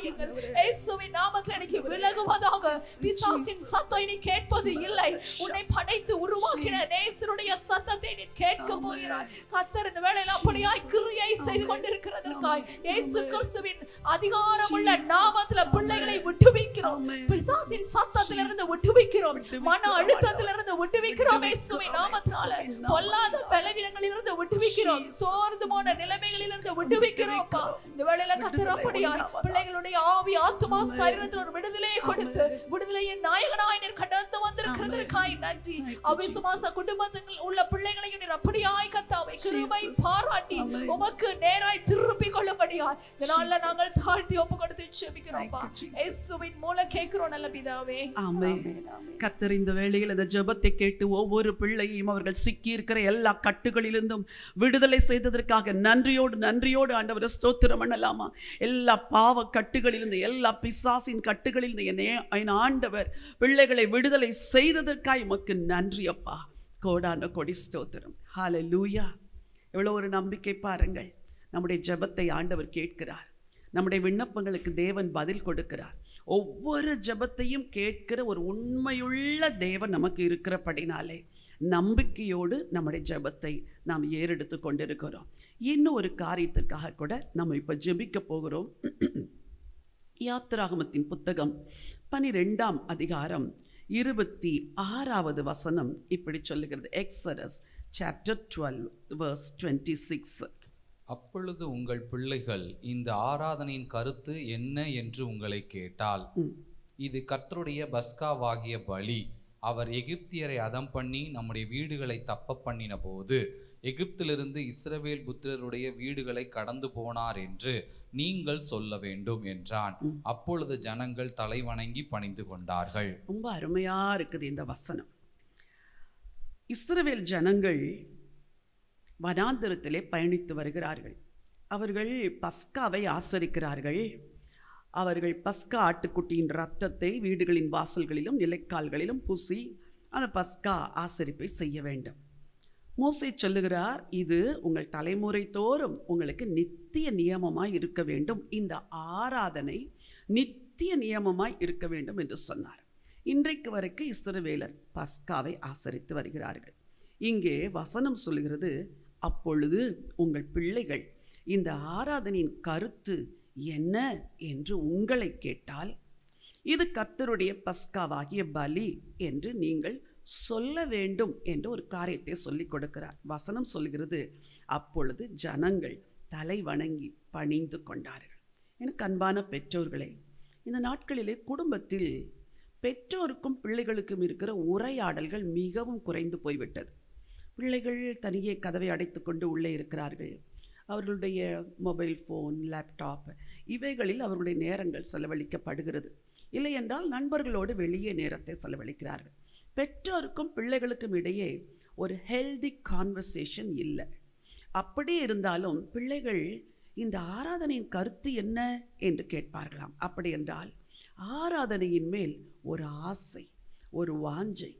காரியங்கள் இயேசுவின் நாமத்தில் எனக்கு விலகுவதாக. பிசாசின் சத்தத்தை நீ கேட்பது இல்லை. உன்னை படைத்து உருவாக்கின நேசருடைய சத்தத்தை நீ கேட்க போகிறாய். கர்த்தர் இந்த வேளையில அப்படியாய் கிரியை செய்து கொண்டிருக்கிறதற்காய் இயேசு கிறிஸ்துவின் அதிகாரமுள்ள நாமத்தில் பிள்ளைகளை விடுவிக்கிறோம். பிசாசின் சத்தத்திலிருந்து விடுவிக்கிறோம். மன அழுத்தத்திலிருந்து விடுவிக்கிறோம். இயேசுவின் நாமத்தினால பொல்லாத பலவீனங்களிலிருந்து விடுவிக்கிறோம். சோர்ந்து போன நிலைமைகளிலிருந்து விடுவிக்கிறோம். இந்த வேளையில கர்த்தர் அப்படியாய் பிள்ளைகளுடைய ஆவி ஆத்துமா சரீரத்தில் ஒரு விடுதலையை கொடுத்து விடுதலையின் நாயகனாய் நீர் கடந்து வந்திருக்கிறதற்காய் நன்றி. அவிசுவாச குடும்பத்தில் உள்ள பிள்ளைகளையும் நீர் அப்படியாய் கர்த்தாவே கிருபை பாராட்டி உமக்கு நேராய் திருப்பி கொள்ளும்படியாய் இந்த நாள்ல நாங்கள் தாழ்த்தி ஒப்புக்கொடுத்து ஜெபிக்கிறோம். இயேசுவின் மூலம் கேட்கிறோம் நல்ல பிதாவே. ஆமென். கர்த்தர் இந்த வேளையில் இந்த ஜெபத்தை கேட்டு ஒவ்வொரு பிள்ளையையும் அவர்கள் சிக்கி இருக்கிற எல்லா கட்டுகளிலிருந்தும் விடுதலை செய்ததற்காக நன்றியோடு ஆண்டவரை ஸ்தோத்திரம் பண்ணலாமா? எல்லா பாவ கட்டுகளிலிருந்து எல்லா பிசாசின் கட்டுகளிலிருந்து என் ஆண்டவர் பிள்ளைகளை விடுதலை செய்ததற்காக உமக்கு நன்றி அப்பா. கோடான கொடி ஸ்தோத்திரம். ஹல்லேலூயா. எவ்வளோ ஒரு நம்பிக்கை பாருங்கள். நம்முடைய ஜெபத்தை ஆண்டவர் கேட்கிறார். நம்முடைய விண்ணப்பங்களுக்கு தேவன் பதில் கொடுக்கிறார். ஒவ்வொரு ஜெபத்தையும் கேட்கிற ஒரு உண்மையுள்ள தேவன் நமக்கு இருக்கிறபடினாலே நம்பிக்கையோடு நம்முடைய ஜெபத்தை நாம் ஏறெடுத்து கொண்டிருக்கிறோம். இன்னும் ஒரு காரியத்திற்காக கூட நம்ம இப்போ ஜெபிக்க போகிறோம். யாத்திராகமத்தின் புத்தகம் 12ஆம் அதிகாரம் 26வது வசனம் இப்படி சொல்லுகிறது. Exodus chapter 12 verse 26. அப்பொழுது உங்கள் பிள்ளைகள் இந்த ஆராதனையின் கருத்து என்ன என்று உங்களை கேட்டால், இது கர்த்தருடைய பஸ்காவாகிய பலி. அவர் எகிப்தியரை அதம் பண்ணி நம்முடைய வீடுகளை தப்ப பண்ணின போது எகிப்திலிருந்து இஸ்ரவேல் புத்திரருடைய வீடுகளை கடந்து போனார் என்று நீங்கள் சொல்ல வேண்டும் என்றான். அப்பொழுது ஜனங்கள் தலை வணங்கி பணிந்து கொண்டார்கள். ரொம்ப அருமையா இருக்குது இந்த வசனம். இஸ்ரவேல் ஜனங்கள் வனாந்தரத்திலே பயணித்து வருகிறார்கள். அவர்கள் பஸ்காவை ஆசரிக்கிறார்கள். அவர்கள் பஸ்கா ஆட்டுக்குட்டியின் இரத்தத்தை வீடுகளின் வாசல்களிலும் நிலைக்கால்களிலும் பூசி அந்த பஸ்கா ஆசரிப்பை செய்ய வேண்டும். மோசே சொல்லுகிறார், இது உங்கள் தலைமுறை தோறும் உங்களுக்கு நித்திய நியமமாய் இருக்க வேண்டும். இந்த ஆராதனை நித்திய நியமமாய் இருக்க வேண்டும் என்று சொன்னார். இன்றைக்கு வரைக்கும் இஸ்ரவேலர் பஸ்காவை ஆசரித்து வருகிறார்கள். இங்கே வசனம் சொல்லுகிறது, அப்பொழுது உங்கள் பிள்ளைகள் இந்த ஆராதனையின் கருத்து என்ன என்று உங்களை கேட்டால், இது கர்த்தருடைய பஸ்காவாகிய பலி என்று நீங்கள் சொல்ல வேண்டும் என்று ஒரு காரியத்தை சொல்லிக் கொடுக்கிறார். வசனம் சொல்கிறது, அப்பொழுது ஜனங்கள் தலை வணங்கி பணிந்து கொண்டார்கள். எனக்கு அன்பான பெற்றோர்களே, இந்த நாட்களிலே குடும்பத்தில் பெற்றோருக்கும் பிள்ளைகளுக்கும் இருக்கிற உரையாடல்கள் மிகவும் குறைந்து போய்விட்டது. பிள்ளைகள் தனியே கதவை அடைத்து கொண்டு உள்ளே இருக்கிறார்கள். அவர்களுடைய மொபைல் ஃபோன், லேப்டாப் இவைகளில் அவர்களுடைய நேரங்கள் செலவழிக்கப்படுகிறது. இல்லை என்றால் நண்பர்களோடு வெளியே நேரத்தை செலவழிக்கிறார்கள். பெற்றோருக்கும் பிள்ளைகளுக்கும் இடையே ஒரு ஹெல்தி கான்வர்சேஷன் இல்லை. அப்படி இருந்தாலும் பிள்ளைகள் இந்த ஆராதனையின் கருத்து என்ன என்று கேட்பார்களாம். அப்படி என்றால் ஆராதனையின் மேல் ஒரு ஆசை, ஒரு வாஞ்சை,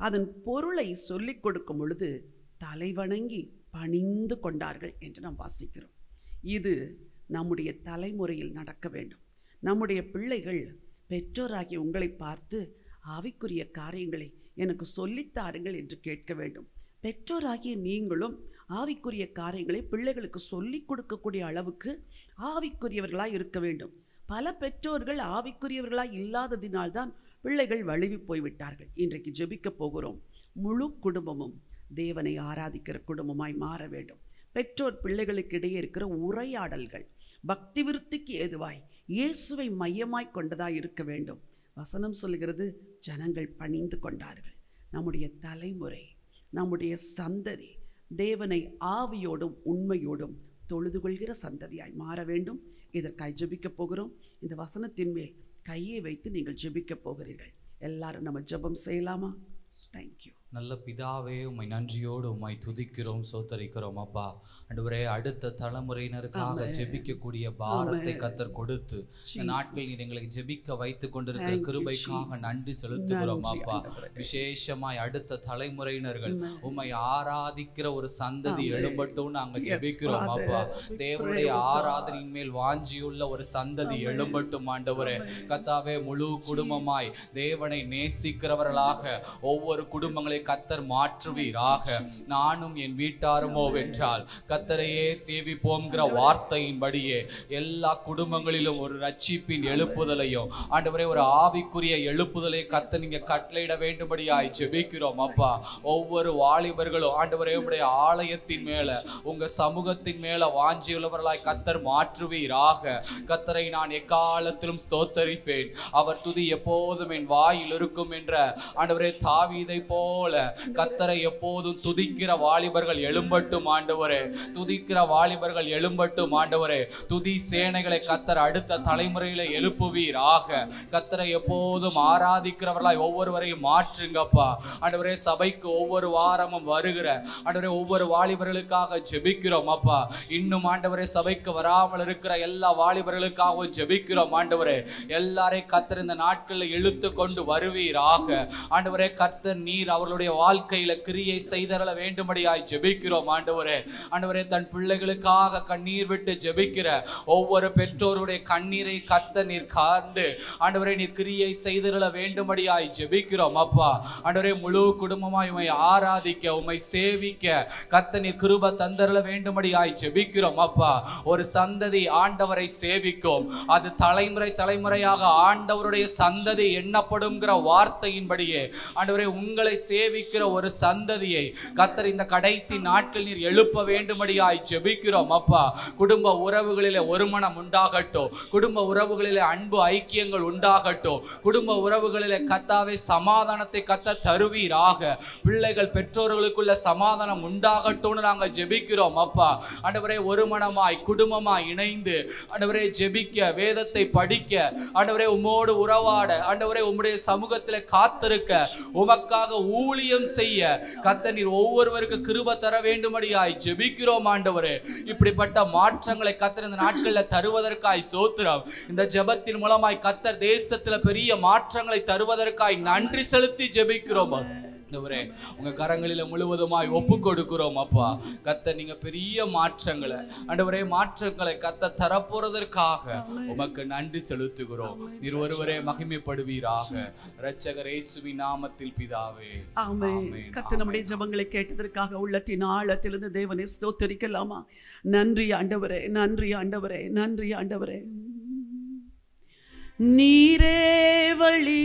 அதன் பொருளை சொல்லிக் கொடுக்கும் பொழுது தலைவணங்கி பணிந்து கொண்டார்கள் என்று நாம் வாசிக்கிறோம். இது நம்முடைய தலைமுறையில் நடக்க வேண்டும். நம்முடைய பிள்ளைகள் பெற்றோராகிய உங்களை பார்த்து ஆவிக்குரிய காரியங்களை எனக்கு சொல்லித்தாருங்கள் என்று கேட்க வேண்டும். பெற்றோராகிய நீங்களும் ஆவிக்குரிய காரியங்களை பிள்ளைகளுக்கு சொல்லிக் கொடுக்கக்கூடிய அளவுக்கு ஆவிக்குரியவர்களாய் இருக்க வேண்டும். பல பெற்றோர்கள் ஆவிக்குரியவர்களாய் இல்லாததினால்தான் பிள்ளைகள் வழுவி போய்விட்டார்கள். இன்றைக்கு ஜெபிக்க போகிறோம். முழு குடும்பமும் தேவனை ஆராதிக்கிற குடும்பமாய் மாற வேண்டும். பெற்றோர் பிள்ளைகளுக்கு இடையே இருக்கிற உரையாடல்கள் பக்தி விருத்திக்கு ஏதுவாய் இயேசுவை மையமாய் கொண்டதாய் இருக்க வேண்டும். வசனம் சொல்கிறது, ஜனங்கள் பணிந்து கொண்டார்கள். நம்முடைய தலைமுறை, நம்முடைய சந்ததி தேவனை ஆவியோடும் உண்மையோடும் தொழுது கொள்கிற சந்ததியாய் மாற வேண்டும். இதற்காய் ஜெபிக்க போகிறோம். இந்த வசனத்தின் மேல் கையை வைத்து நீங்கள் ஜெபிக்க போகிறீர்கள். எல்லாரும் நம்ம ஜெபம் செய்யலாமா? தேங்க்யூ. நல்ல பிதாவே, உம்மை நன்றியோடு உம்மை துதிக்கிறோம், சோத்தரிக்கிறோம் அப்பா. ஆண்டவரே, அடுத்த தலைமுறையினருக்காக ஜெபிக்கக்கூடிய பாரத்தை கர்த்தர் கொடுத்து இந்த நாட்களில் நீர் எங்களை ஜெபிக்க வைத்து கொண்டிருக்கிற கிருபைக்காக நன்றி செலுத்துகிறோம் அப்பா. விசேஷமாய் அடுத்த தலைமுறையினர்கள் உம்மை ஆராதிக்கிற ஒரு சந்ததி எழும்பட்டும் நாங்கள் ஜெபிக்கிறோம் அப்பா. தேவனுடைய ஆராதனையின் மேல் வாஞ்சியுள்ள ஒரு சந்ததி எழும்பட்டும் ஆண்டவரே. கர்த்தாவே, முழு குடும்பமாய் தேவனை நேசிக்கிறவர்களாக ஒவ்வொரு குடும்பங்களை கர்த்தர் மாற்றுவீராக. நானும் என் வீட்டாருமோ வென்றால் கர்த்தரையே சேவிப்போம்ங்கிற வார்த்தையின்படியே எல்லா குடும்பங்களிலும் ஒரு ரட்சிப்பின் எழுப்புதலையும் ஆண்டவரே ஒரு ஆவிக்குரிய எழுப்புதலை கர்த்தர் நீங்க கட்டளையிட வேண்டும்படியாய் ஜெபிக்கிறோம் அப்பா. ஒவ்வொரு வாலிபர்களும் ஆண்டவரே உம்முடைய ஆலயத்தின் மேல உங்க சமூகத்தின் மேல வாஞ்சியுள்ளவர்களாய் கர்த்தர் மாற்றுவீராக. கர்த்தரை நான் எக்காலத்திலும் ஸ்தோத்தரிப்பேன், அவர் துதி எப்போதும் என் வாயில் இருக்கும் என்ற ஆண்டவரே தாவீதை போல கர்த்தரை எப்போதும் துதிக்கிற வாலிபர்கள் எழும்பட்டும் ஆண்டவரே. துதிக்கிற வாலிபர்கள் எழும்பட்டும் ஆண்டவரே. துதி சேனைகளை கர்த்தர் அடுத்த தலைமுறையில எழுப்புவீராக. கர்த்தரை எப்போதும் ஆராதிக்கிறவர்களாய் ஒவ்வொருவரையும் மாற்றுங்கப்பா ஆண்டவரே. சபைக்கு ஒவ்வொரு வாரமும் வருகிற ஆண்டவரே ஒவ்வொரு வாலிபர்களுக்காக ஜெபிக்கிறோம் அப்பா. இன்னும் ஆண்டவரே சபைக்கு வராமல் இருக்கிற எல்லா வாலிபர்களுக்காகவும் ஜெபிக்கிறோம் ஆண்டவரே. எல்லாரையும் கர்த்தர் இந்த நாட்களில் இழுத்து கொண்டு வருவீராக ஆண்டவரே. கர்த்தர் நீர் அவர்களுடைய வாழ்க்கையில கிரியை செய்தரல வேண்டும்படியாய் ஜெபிக்கிறோம் ஆண்டவரே. ஆண்டவரே, தன் பிள்ளைகளுக்காக கண்ணீர் விட்டு ஜெபிக்கிற ஒவ்வொரு பெற்றோருடைய கண்ணீரை கர்த்தர் நீர் காண்டு ஆண்டவரே நீர் கிரியை செய்தரல வேண்டும்படியாய் ஜெபிக்கிறோம் அப்பா. ஆண்டவரே, முழு குடும்பமாய் உம்மை ஆராதிக்க உம்மை சேவிக்க கர்த்தர் நீர் கிருபை தந்தரல வேண்டும்படியாய் ஜெபிக்கிறோம் அப்பா. ஒரு சந்ததி ஆண்டவரை சேவிக்கும், அது தலைமுறை தலைமுறையாக ஆண்டவருடைய சந்ததி எண்ணப்படும்ங்கிற வார்த்தையின்படியே ஆண்டவரே உங்களை சேவிக்கிற ஒரு சந்ததியை கர்த்தர் இந்த கடைசி நாட்கள் நீர் எழுப்ப வேண்டும்படியாய் ஜெபிக்கிறோம் அப்பா. குடும்ப உறவுகளிலே ஒரு மனம் உண்டாகட்டும், குடும்ப உறவுகளிலே அன்பு ஐக்கியங்கள் உண்டாகட்டும், குடும்ப உறவுகளிலே கர்த்தாவே சமாதானத்தை கர்த்தர் தருவீராக. பிள்ளைகள் பெற்றோர்களுக்குள்ள சமாதானம் உண்டாகட்டும்னு நாங்கள் ஜெபிக்கிறோம் அப்பா. ஆண்டவரே, ஒரு மனமாய் குடும்பமாய் இணைந்து ஆண்டவரே ஜெபிக்க, வேதத்தை படிக்க, ஆண்டவரே உம்மோடு உறவாட, ஆண்டவரே உம்முடைய சமூகத்தில் காத்திருக்க, உமக்காக ஊழியம் செய்ய கர்த்தர் நீர் ஒவ்வொருவருக்கு கிருபை தர வேண்டும்படியாய் ஜெபிக்கிறோம் ஆண்டவரே. இப்படிப்பட்ட மாற்றங்களை கர்த்தர் இந்த நாட்களில் தருவதற்காய் சோத்திரம். இந்த ஜெபத்தின் மூலமாய் கர்த்தர் தேசத்துல பெரிய மாற்றங்களை தருவதற்காய் நன்றி செலுத்தி ஜெபிக்கிறோம் ஆண்டவரே. உங்க கரங்களில முழுவதுமாய் ஒப்பு கொடுக்கிறோம் அப்பா. கர்த்தர் நீங்க பெரிய மாற்றங்களை ஆண்டவரே மாற்றங்களை கர்த்தர் தரப்போறதற்காக உமக்கு நன்றி செலுத்துகிறோம். நீர் ஒருவரே மகிமைப்படுவீராக. இரட்சகர் இயேசுவின் நாமத்தில் பிதாவே, ஆமென். கர்த்தர் நம்முடைய ஜெபங்களை கேட்டதற்காக உள்ளத்தின் ஆழத்திலிருந்து தேவனை ஸ்தோத்திரிக்கலாமா? நன்றி ஆண்டவரே, நன்றி ஆண்டவரே, நன்றி ஆண்டவரே. நீரே வழி,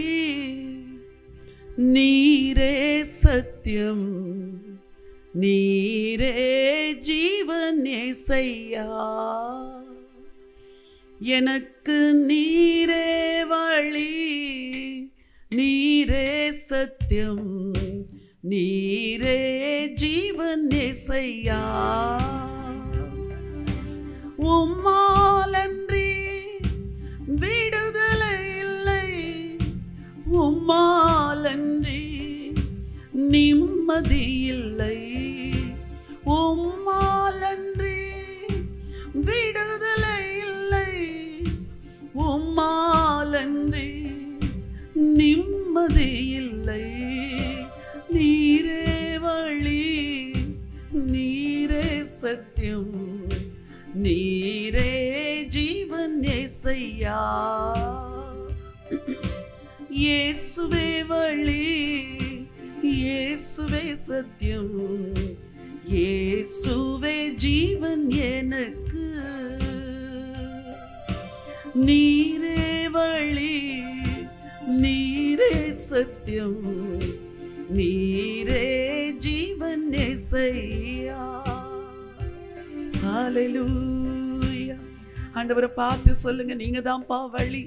நீரே சத்தியம், நீரே ஜீவன் ஏசையா. எனக்கு நீரே வழி, நீரே சத்தியம், நீரே ஜீவன் ஏசையா. உம்மாலன்றி விடுதலை இல்லை, உம்மாலன்றி நிம்மதி இல்லை, உம்மாலன்றி விடுதலை இல்லை, உம்மாலன்றி நிம்மதி இல்லை. நீரே வழி, நீரே சத்தியம், நீரே ஜீவன் ஏசையா. இயேசுவே வழி, இயேசுவே சத்தியம், இயேசுவே ஜீவன் எனக்கு. நீரே வழி, நீரே சத்தியம், நீரே ஜீவன் ஏசையா. ஹல்லேலூயா. ஆண்டவரை பார்த்து சொல்லுங்க, நீங்க தான்ப்பா வழி,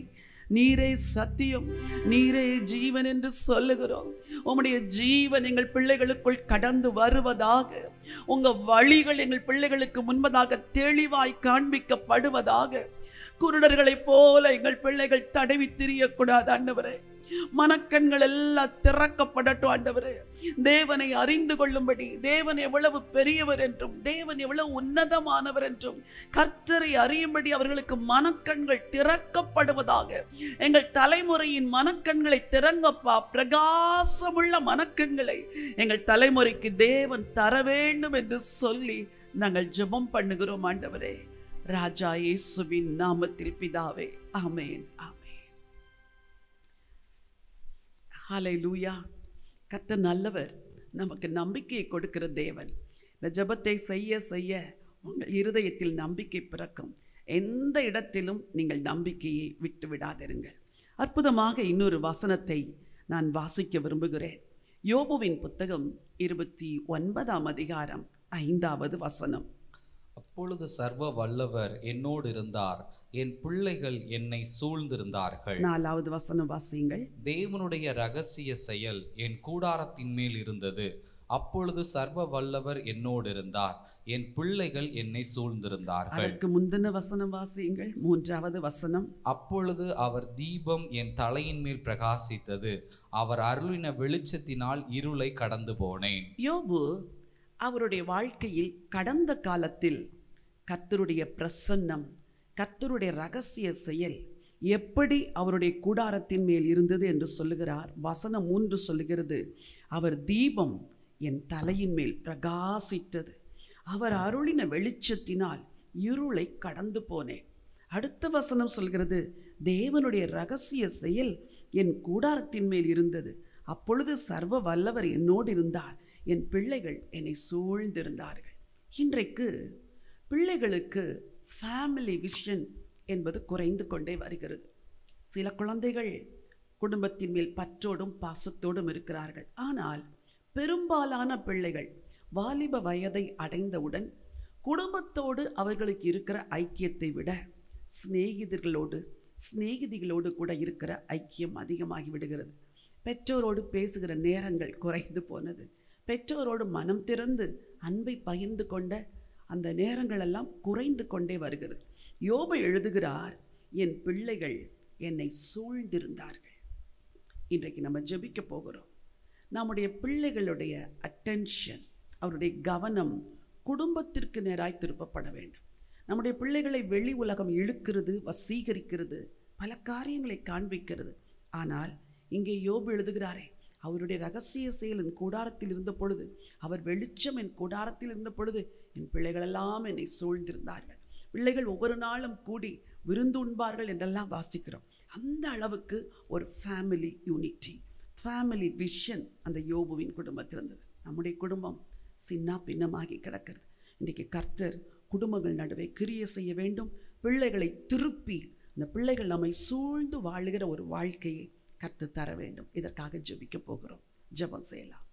நீரே சத்தியம், நீரே ஜீவன் என்று சொல்லுகிறோம். உம்முடைய ஜீவன் எங்கள் பிள்ளைகளுக்குள் கடந்து வருவதாக, உங்க வழிகள் எங்கள் பிள்ளைகளுக்கு முன்பதாக தெளிவாய் காண்பிக்கப்படுவதாக. குருடர்களைப் போல எங்கள் பிள்ளைகள் தடவி திரியக்கூடாது ஆண்டவரே. மனக்கண்கள் எல்லாம் திறக்கப்படட்டும் ஆண்டவரே. தேவனை அறிந்து கொள்ளும்படி, தேவன் எவ்வளவு பெரியவர் என்றும் தேவன் எவ்வளவு உன்னதமானவர் என்றும் கர்த்தரை அறியும்படி அவர்களுக்கு மனக்கண்கள் திறக்கப்படுவதாக. எங்கள் தலைமுறையின் மனக்கண்களை திறங்கப்பா. பிரகாசமுள்ள மனக்கண்களை எங்கள் தலைமுறைக்கு தேவன் தர வேண்டும் என்று சொல்லி நாங்கள் ஜெபம் பண்ணுகிறோம் ஆண்டவரே. ராஜா இயேசுவின் நாமத்தில் பிதாவே, ஆமென், ஆமென். ஹல்லேலூயா. கர்த்தர் நல்லவர், நமக்கு நம்பிக்கையை கொடுக்கிற தேவன். இந்த ஜெபத்தை செய்ய செய்ய உங்கள் இருதயத்தில் நம்பிக்கை பிறக்கும். எந்த இடத்திலும் நீங்கள் நம்பிக்கையை விட்டு விடாதிருங்கள். அற்புதமாக இன்னொரு வசனத்தை நான் வாசிக்க விரும்புகிறேன். யோபுவின் புத்தகம் 29ஆம் அதிகாரம் 5வது வசனம். அப்பொழுது சர்வ வல்லவர் என்னோடு இருந்தார், என் பிள்ளைகள் என்னை சூழ்ந்திருந்தார்கள். 4வது வசனம் வாசியுங்கள். தேவனுடைய ரகசிய செயல் என் கூடாரத்தின் மேல் இருந்தது. அப்பொழுது சர்வ வல்லவர் என்னோடு இருந்தார், என் பிள்ளைகள் என்னை சூழ்ந்திருந்தார்கள். அதற்கு முந்தின வசனம் வாசியுங்கள். 3வது வசனம். அப்பொழுது அவர் தீபம் என் தலையின் மேல் பிரகாசித்தது, அவர் அருளின வெளிச்சத்தினால் இருளை கடந்து போனேன். யோபு அவருடைய வாழ்க்கையில் கடந்த காலத்தில் கர்த்தருடைய பிரசன்னம், கர்த்தருடைய ரகசிய செயல் எப்படி அவருடைய கூடாரத்தின் மேல் இருந்தது என்று சொல்லுகிறார். வசனம் 3 சொல்லுகிறது, அவர் தீபம் என் தலையின் மேல் பிரகாசித்தது, அவர் அருளின வெளிச்சத்தினால் இருளை கடந்து போனேன். அடுத்த வசனம் சொல்கிறது, தேவனுடைய ரகசிய செயல் என் கூடாரத்தின் மேல் இருந்தது. அப்பொழுது சர்வ வல்லவர் என்னோடு இருந்தார், என் பிள்ளைகள் என்னை சூழ்ந்திருந்தார்கள். இன்றைக்கு பிள்ளைகளுக்கு ஃபேமிலி விஷன் என்பது குறைந்து கொண்டே வருகிறது. சில குழந்தைகள் குடும்பத்தின் மேல் பற்றோடும் பாசத்தோடும் இருக்கிறார்கள். ஆனால் பெரும்பாலான பிள்ளைகள் வாலிப வயதை அடைந்தவுடன் குடும்பத்தோடு அவர்களுக்கு இருக்கிற ஐக்கியத்தை விட சிநேகிதிகளோடு கூட இருக்கிற ஐக்கியம் அதிகமாகி விடுகிறது. பெற்றோரோடு பேசுகிற நேரங்கள் குறைந்து போனது. பெற்றோரோடு மனம் திறந்து அன்பை பகிர்ந்து கொண்ட அந்த நேரங்கள் எல்லாம் குறைந்து கொண்டே வருகிறது. யோபு எழுதுகிறார், என் பிள்ளைகள் என்னை சூழ்ந்திருந்தார்கள். இன்றைக்கு நம்ம ஜெபிக்க போகிறோம். நம்முடைய பிள்ளைகளுடைய அட்டென்ஷன், அவருடைய கவனம் குடும்பத்திற்கு நேராய் திருப்பப்பட வேண்டும். நம்முடைய பிள்ளைகளை வெளி உலகம் இழுக்கிறது, வசீகரிக்கிறது, பல காரியங்களை காண்பிக்கிறது. ஆனால் இங்கே யோபு எழுதுகிறாரே, அவருடைய ரகசிய செயல் என் கூடாரத்தில் இருந்த பொழுது, அவர் வெளிச்சம் என் கூடாரத்தில் இருந்த பொழுது, என் பிள்ளைகளெல்லாம் என்னை சூழ்ந்திருந்தார்கள். பிள்ளைகள் ஒவ்வொரு நாளும் கூடி விருந்து உண்பார்கள் என்றெல்லாம் வாசிக்கிறோம். அந்த அளவுக்கு ஒரு ஃபேமிலி யூனிட்டி, ஃபேமிலி விஷன் அந்த யோபுவின் குடும்பத்தில் இருந்தது. நம்முடைய குடும்பம் சின்ன பின்னமாகி கிடக்கிறது. இன்றைக்கு கர்த்தர் குடும்பங்கள் நடுவே கிரியை செய்ய வேண்டும். பிள்ளைகளை திருப்பி அந்த பிள்ளைகள் நம்மை சூழ்ந்து வாழுகிற ஒரு வாழ்க்கையை கர்த்தர் தர வேண்டும். இதற்காக ஜெபிக்க போகிறோம். ஜெபம் செய்யலாம்.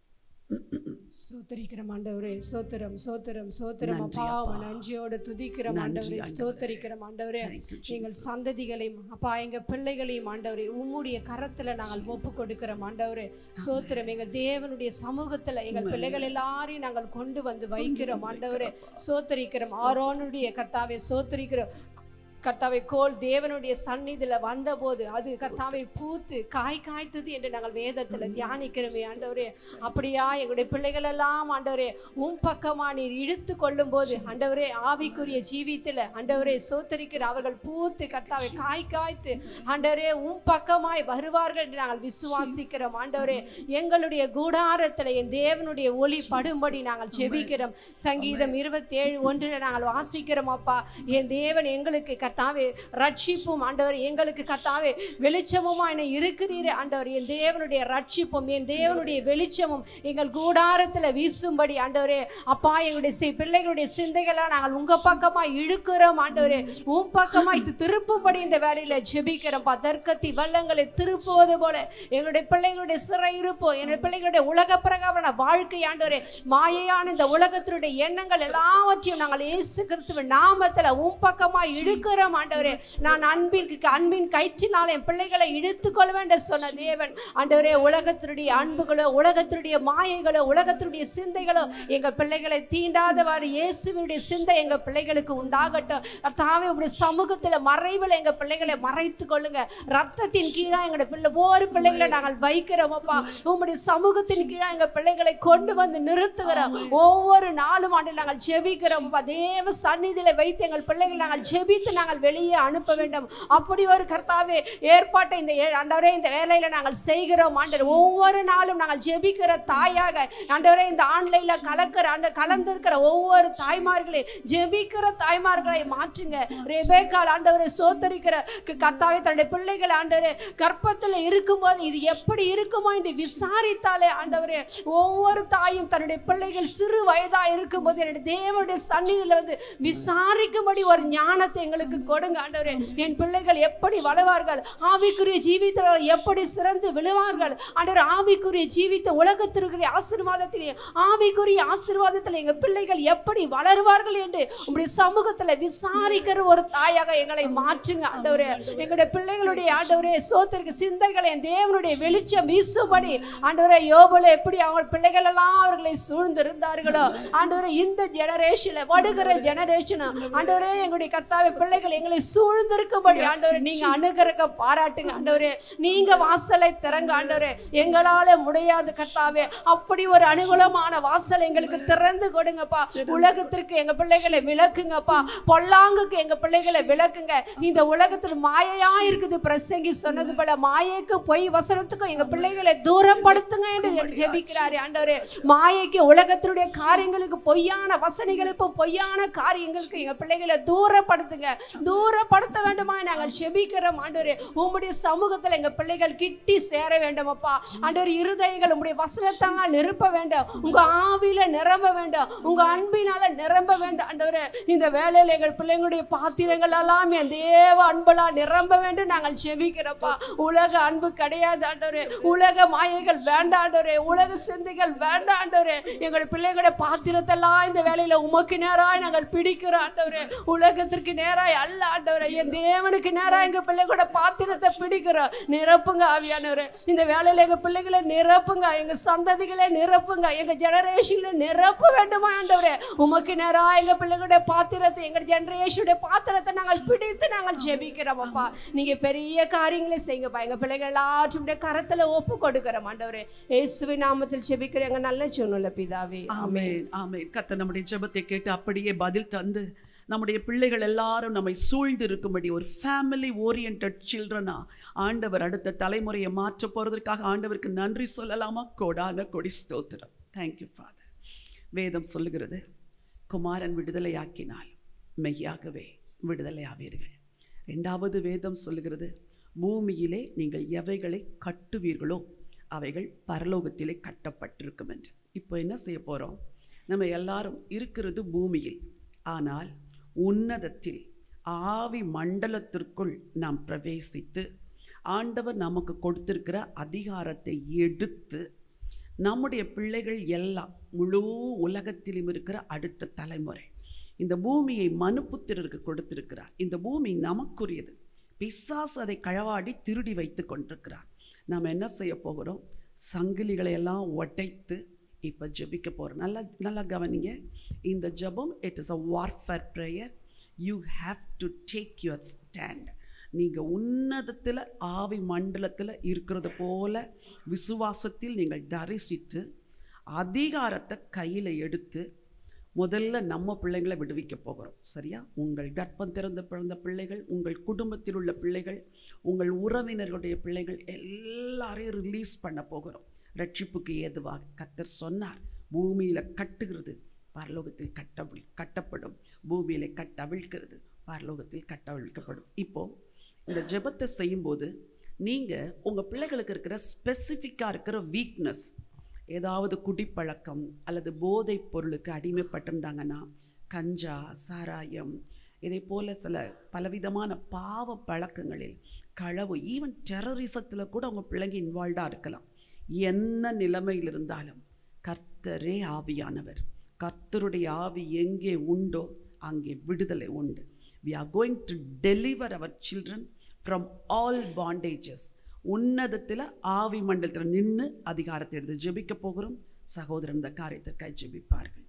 ஸ்தோத்திரிக்கிறோம் ஆண்டவரே, ஸ்தோத்திரம் ஸ்தோத்திரம் ஸ்தோத்திரம் அப்பா, நன்றியோடு துதிக்கிறோம் ஆண்டவரே, ஸ்தோத்திரிக்கிறோம் ஆண்டவரே. எங்கள் சந்ததிகளையும் அப்பா எங்கள் பிள்ளைகளையும் ஆண்டவரே உம்முடைய கரத்துல நாங்கள் ஒப்பு கொடுக்கிறோம் ஆண்டவரே. ஸ்தோத்திரம், எங்கள் தேவனுடைய சமூகத்துல எங்கள் பிள்ளைகள் எல்லாரையும் நாங்கள் கொண்டு வந்து வைக்கிறோம் ஆண்டவரே. ஸ்தோத்திரிக்கிறோம். ஆரோனுடைய கர்த்தாவே ஸ்தோத்திரிக்கிறோம். கர்த்தாவை கோல் தேவனுடைய சந்நிதியில் வந்தபோது அது கர்த்தாவை பூத்து காய்த்தது என்று நாங்கள் வேதத்தில் தியானிக்கிறோமே ஆண்டவரே. அப்படியா எங்களுடைய பிள்ளைகள் எல்லாம் ஆண்டவரே உம் பக்கமா நீர் இழுத்து கொள்ளும் போது ஆண்டவரே ஆவிக்குரிய ஜீவித்தில் ஆண்டவரே சோத்தரிக்கிற அவர்கள் பூத்து கர்த்தாவை காய்த்து ஆண்டவரே உம் பக்கமாய் வருவார்கள் என்று நாங்கள் விசுவாசிக்கிறோம் ஆண்டவரே. எங்களுடைய கூடாரத்தில் என் தேவனுடைய ஒளி படும்படி நாங்கள் ஜெபிக்கிறோம். சங்கீதம் 27:1 நாங்கள் வாசிக்கிறோம். அப்பா என் தேவன் எங்களுக்கு கர்த்தாவே ரட்சிப்பும் ஆண்டவர் எங்களுக்கு கர்த்தாவே வெளிச்சமுமா என்ன இருக்கிறீரே ஆண்டவர். என் தேவனுடைய ரட்சிப்பும் என் தேவனுடைய வெளிச்சமும் எங்கள் கூடாரத்தில் வீசும்படி ஆண்டவரே அப்பா எங்களுடைய பிள்ளைகளுடைய சிந்தைகளாக நாங்கள் உங்க பக்கமாய் இழுக்கிறோம் ஆண்டவரே. உன் பக்கமாய் திருப்பும்படி இந்த வேலையில ஜெபிக்கிறோம். தர்க்கத்தி வல்லங்களை திருப்புவது போல எங்களுடைய பிள்ளைகளுடைய சிறையிருப்போ என்னுடைய பிள்ளைகளுடைய உலக பிரகாரமான வாழ்க்கை ஆண்டவரே மாயையான இந்த உலகத்தினுடைய எண்ணங்கள் எல்லாவற்றையும் நாங்கள் இயேசு கிறிஸ்துவின் நாமத்தில் உன் பக்கமாய் இழுக்கிறோம் ஜெபிக்கிறோம் ஆண்டவரே. நான் அன்பின் கயிற்றினால் என் பிள்ளைகளை இழுத்துக் கொள்வேன் என்று சொன்ன தேவன் ஆண்டவரே, உலகத்தினுடைய அன்புகளோ, உலகத்தினுடைய மாயைகளோ, உலகத்தினுடைய சிந்தைகளோ எங்கள் பிள்ளைகளை தீண்டாதவாறு இயேசுவினுடைய சிந்தை எங்கள் பிள்ளைகளுக்கு உண்டாகட்டும். கர்த்தாவே, உங்களுடைய சமூகத்தில் மறைவில் எங்கள் பிள்ளைகளை மறைத்து கொள்ளுங்க. ரத்தத்தின் கீழே எங்களுடைய ஒவ்வொரு பிள்ளைகளை நாங்கள் வைக்கிறோம் அப்பா. உங்களுடைய சமூகத்தின் கீழே எங்கள் பிள்ளைகளை கொண்டு வந்து நிறுத்துகிறோம். ஒவ்வொரு நாளும் ஆண்டு நாங்கள் ஜெபிக்கிறோம் அப்பா. தேவ சந்நிதியில வைத்து எங்கள் பிள்ளைகளை நாங்கள் ஜெபித்து நாங்கள் வெளியே அனுப்ப வேண்டும். அப்படி ஒரு கர்த்தாவே ஏற்பாட்டை இந்த ஆண்டவரே இந்த வேலையில நாங்கள் செய்கிறோம் ஆண்டவரே. ஒவ்வொரு நாளும் நாங்கள் ஜெபிக்கிற தாயாக ஆண்டவரே, இந்த ஆன்லைன்ல கலந்திருக்கிற ஒவ்வொரு தாய்மார்களையும் ஜெபிக்கிற தாய்மார்களை மாற்றுங்க. ரெபேக்காள் ஆண்டவரை சோத்தரிக்கிற கர்த்தாவே தன்னுடைய பிள்ளைகள் ஆண்டவரே கர்ப்பத்தில் இருக்கும்போது இது எப்படி இருக்குமோ என்று விசாரித்தாலே ஆண்டவரே, ஒவ்வொரு தாயும் தன்னுடைய பிள்ளைகள் சிறு வயதா இருக்கும்போது என்னுடைய தேவனுடைய சந்நிதியில வந்து விசாரிக்கும்படி ஒரு ஞானத்தை எங்களுக்கு கொடுங்க ஆண்டவரே. என் பிள்ளைகள் எப்படி வளர்வார்கள், ஆவிக்குரிய ஜீவிதத்தில் எப்படி சிறந்து விழுவார்கள் ஆண்டவரே. ஆவிக்குரிய ஜீவித்த உலகத்திற்குரிய ஆசீர்வாதத்திலே ஆவிக்குரிய ஆசீர்வாதத்தில் எங்கள் பிள்ளைகள் எப்படி வளருவார்கள் என்று உங்களுடைய சமூகத்தில் விசாரிக்கிற ஒரு தாயாக எங்களை மாற்றுங்க ஆண்டவரே. எங்களுடைய பிள்ளைகளுடைய ஆண்டவரே சோத்திற்கு சிந்தைகளை தேவனுடைய வெளிச்சம் வீசும்படி ஆண்டவரே, யோபுல எப்படி அவங்க பிள்ளைகள் எல்லாம் அவர்களை சூழ்ந்திருந்தார்களோ ஆண்டவரே, இந்த ஜெனரேஷன்ல வருகிற ஜெனரேஷன் ஆண்டவரே எங்களுடைய கர்த்தாவே பிள்ளைகள் எங்களை சூழ்ந்திருக்கும்படி ஆண்டவரே நீங்க அனுகிரக பாராட்டுங்க ஆண்டவரே. நீங்க வாசலை திறங்க ஆண்டவரே. எங்களால முடியாது கர்த்தாவே, அப்படி ஒரு அனுகூலமான வாசல் எங்களுக்கு திறந்து கொடுங்கப்பா. உலகத்திற்கு எங்க பிள்ளைகளை விளக்குங்கப்பா. பொல்லாங்குக்கு எங்க பிள்ளைகளை விளக்குங்க. இந்த உலகத்தில் மாயையா இருக்குது பிரசங்கி சொன்னது போல மாயைக்கும் பொய் வசனத்துக்கும் எங்க பிள்ளைகளை தூரப்படுத்துங்க என்று ஜெபிக்கிறாரு ஆண்டவரே. மாயைக்கு உலகத்தினுடைய காரியங்களுக்கு பொய்யான வசனிகளுக்கும் பொய்யான காரியங்களுக்கு எங்க பிள்ளைகளை தூரப்படுத்துங்க. தூரப்படுத்த வேண்டுமா நாங்கள் ஜெபிக்கிறோம் ஆண்டவரே. உம்முடைய சமூகத்தில் எங்க பிள்ளைகள் கிட்டி சேர வேண்டும் அப்பா ஆண்டவரே. இருதயங்கள் உம்முடைய வசனத்தால் நிரப்ப வேண்டும். உங்க ஆவியில நிரம்ப வேண்டும். உங்க அன்பினால நிரம்ப வேண்டும் ஆண்டவரே. இந்த வேலையில எங்கள் பிள்ளைங்களுடைய பாத்திரங்கள் எல்லாம் என் தேவ அன்பலால் நிரம்ப வேண்டும் நாங்கள் ஜெபிக்கிறோம்ப்பா. உலக அன்பு கிடையாது ஆண்டவரே. உலக மாயைகள் வேண்டாம் ஆண்டவரே. உலக சிந்தைகள் வேண்டாம் ஆண்டவரே. எங்களுடைய பிள்ளைகளுடைய பாத்திரத்தெல்லாம் இந்த வேலையில உமக்கு நேராய் நாங்கள் பிடிக்கிறோம் ஆண்டவரே. உலகத்திற்கு நேராய் அல்ல ஆண்டவரே. என் தேவனுக்கு நேராய் எங்க பிள்ளைகளோட பாத்திரத்தை பிடிக்கிறோம். நிரப்புங்க ஆவியானவரே. இந்த வேலையில எங்க பிள்ளைகளை நிரப்புங்க. எங்க சந்ததிகளை நிரப்புங்க. எங்க ஜெனரேஷன்ல நிரப்ப வேண்டுமா ஆண்டவரே. உமக்கு நேராய் எங்க பிள்ளைகளுடைய பாத்திரத்தை எங்க ஜெனரேஷனுடைய பாத்திரத்தை நாங்கள் பிடித்து நாங்கள் ஜெபிக்கிறோம் அப்பா. நீங்க பெரிய காரியங்களை செய்யுங்கப்பா. எங்க பிள்ளைகள் எல்லாற்றும் கரத்துல ஒப்பு கொடுக்கிறோம் ஆண்டவரே. இயேசுவின் நாமத்தில் ஜெபிக்கிறோம் எங்க நல்ல சொன்னல பிதாவே. ஆமென் ஆமென். கர்த்தர் நம்முடைய ஜெபத்தை கேட்டு அப்படியே பதில் தந்து நம்முடைய பிள்ளைகள் எல்லாரும் நம்மை சூழ்ந்து இருக்கும்படி ஒரு ஃபேமிலி ஓரியன்ட் சில்ட்ரனா ஆண்டவர் அடுத்த தலைமுறையை மாற்ற போறதற்காக ஆண்டவருக்கு நன்றி சொல்லலாமா? கோடான கொடி ஸ்தோத்திரம். Thank you father. வேதம் சொல்லுகிறது, குமாரன் விடுதலையாக்கினால் மெய்யாகவே விடுதலை ஆவீர்கள். ரெண்டாவது வேதம் சொல்லுகிறது, பூமியிலே நீங்கள் எவைகளை கட்டுவீர்களோ அவைகள் பரலோகத்திலே கட்டப்பட்டிருக்கும் என்று. இப்போ என்ன செய்ய போகிறோம்? நம்ம எல்லாரும் இருக்கிறது பூமியில், ஆனால் உன்னதத்தில் ஆவி மண்டலத்திற்குள் நாம் பிரவேசித்து ஆண்டவர் நமக்கு கொடுத்திருக்கிற அதிகாரத்தை எடுத்து நம்முடைய பிள்ளைகள் எல்லாம் முழு உலகத்திலும் இருக்கிற அடுத்த தலைமுறை இந்த பூமியை மனுப்புத்திரருக்கு கொடுத்திருக்கிறார். இந்த பூமி நமக்குரியது. பிசாசு அதை களவாடி திருடி வைத்து கொண்டிருக்கிறார். நாம் என்ன செய்ய போகிறோம்? சங்கிலிகளை எல்லாம் உடைத்து இப்போ ஜெபிக்க போகிறோம். நல்லா கவனிங்க. இந்த ஜெபம் it is a warfare prayer. You have to take your stand. நீங்கள் உன்னதத்தில் ஆவி மண்டலத்தில் இருக்கிறது போல விசுவாசத்தில் நீங்கள் தரிசித்து அதிகாரத்தை கையில் எடுத்து முதல்ல நம்ம பிள்ளைங்களை விடுவிக்க போகிறோம். சரியா? உங்கள் கர்ப்பம் திறந்த பிறந்த பிள்ளைகள், உங்கள் குடும்பத்தில் உள்ள பிள்ளைகள், உங்கள் உறவினர்களுடைய பிள்ளைகள் எல்லாரையும் ரிலீஸ் பண்ண போகிறோம். ரட்சிப்புக்கு ஏதுவாக கர்த்தர் சொன்னார், பூமியில் கட்டுகிறது பரலோகத்தில் கட்டப்படும், பூமியில் கட்டவிழ்க்கிறது பரலோகத்தில் கட்டவிழ்க்கப்படும். இப்போது இந்த ஜெபத்தை செய்யும்போது நீங்கள் உங்கள் பிள்ளைகளுக்கு இருக்கிற ஸ்பெசிஃபிக்காக இருக்கிற வீக்னஸ், ஏதாவது குடிப்பழக்கம் அல்லது போதைப் பொருளுக்கு அடிமைப்பட்டிருந்தாங்கன்னா, கஞ்சா, சாராயம், இதே போல் சில பலவிதமான பாவ பழக்கங்களில், களவு, ஈவன் டெரரிசத்தில் கூட உங்கள் பிள்ளைங்க இன்வால்வ்டாக இருக்கலாம். என்ன நிலைமையில் இருந்தாலும் கர்த்தரே ஆவியானவர். கர்த்தருடைய ஆவி எங்கே உண்டோ அங்கே விடுதலை உண்டு. we are going to deliver our children from all bondages. உன்னதத்தில் ஆவி மண்டலத்தில் நின்று அதிகாரத்தை எடுத்து ஜெபிக்க போகிறோம். சகோதரன் இந்த காரியத்திற்காக ஜெபிப்பார்கள்.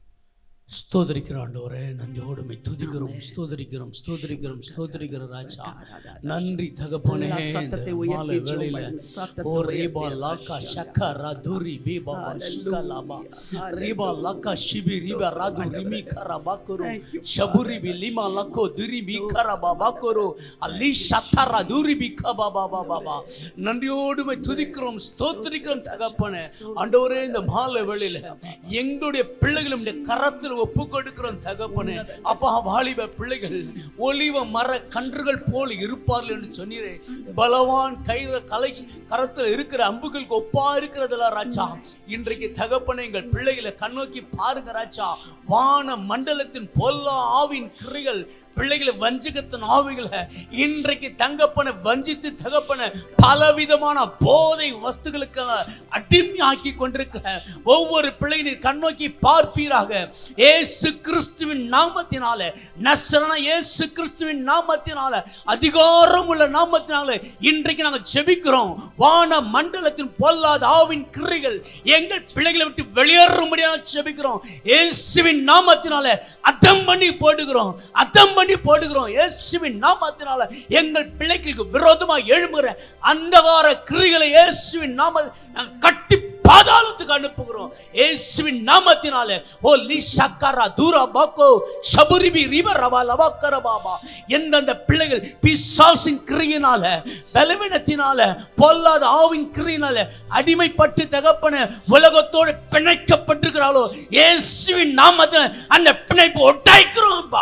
ஸ்தோத்திரிக்கிறோம் ஆண்டவரே, நன்றியோடு உம்மை துதிக்கிறோம், ஸ்தோத்திரிக்கிறோம், ஸ்தோத்திரிக்கிறோம், ஸ்தோத்திரிக்கிறோம் ராஜா. நன்றி தகப்பனே. சத்தத்தை உயர்த்தி வேளையில ஓ ரீபா லாகா ஷக்கா ராதுரி பீபா ஷுகலாபா ரீபா லாகா ஷிபி ரீபா ராது ரிமி கரபாக்குரு ஷபுரி பிலிமா லக்கோ துரி பிகரா பாபாக்குரு அலி ஷத்தரா துரி பிகபா பாபா பாபா. நன்றியோடு உம்மை துதிக்கிறோம், ஸ்தோத்திரிக்கிறோம் தகப்பனே. ஆண்டவரே, இந்த மாலை வேளையில எங்களுடைய பிள்ளைகளுடைய கரத்தில் ஒப்பு கொடுக்கிறோம் தகப்பனே. அப்பா, வாலிப பிள்ளைகள் ஒலிவ மர கன்றுகள் போல் இருப்பார்கள் என்று சொன்னீரே. பலவான் கரத்தில் இருக்கிற அம்புகளுக்கு ஒப்பா இருக்கிறதுல ராஜா. இன்றைக்கு தகப்பனே, எங்கள் பிள்ளைகளை கண்ணோக்கி பாருங்க ராஜா. வான மண்டலத்தின் பொல்லா ஆவின் கிரைகள் பிள்ளைகளை வஞ்சிக்கத்தின் ஆவிகளை இன்றைக்கு தகப்பனை வஞ்சித்து தகப்பனை பலவிதமான போதை வஸ்துகளுக்கு அடிமையாக்கி கொண்டிருக்கிற ஒவ்வொரு பிள்ளைகளின் கண்ணோக்கி பார்ப்பீராக. இயேசு கிறிஸ்துவின் நாமத்தினால, நசரேயனான இயேசு கிறிஸ்துவின் நாமத்தினால, அதிகாரம் உள்ள நாமத்தினால இன்றைக்கு நாங்கள் ஜெபிக்கிறோம். வான மண்டலத்தின் பொல்லாத ஆவின் கிரைகள் எங்கள் பிள்ளைகளை விட்டு வெளியேறும்படியாக ஜெபிக்கிறோம். இயேசுவின் நாமத்தினால அத்தம் பண்ணி போடுகிறோம், அத்தம் பண்ணி போடுகிறோம். இயேசுவின் நாமத்தினால எங்கள் பிள்ளைகளுக்கு விரோதமாக எழும்புகிற அந்தகார கிரைகளை இயேசுவின் நாமத்தில் கட்டி பாதாளத்துக்கு அனுப்புகிறோம். இயேசுவின் நாமத்தினால ஓ லிஷக்கரா தூரா பாக்கோ ஷபுரிபி ரிபரவா லவக்கர பாபா. எந்தெந்த பிள்ளைகள் பிசாசின் கிரியினால, பலவீனத்தினால, பொல்லாத ஆவின் கிரியினால அடிமைப்பட்டு தகப்பன உலகத்தோடு பிணைக்கப்பட்டிருக்கிறாளோ, இயேசுவின் நாமத்தினால அந்த பிணைப்பு ஒட்டாய்க்கிறோம்.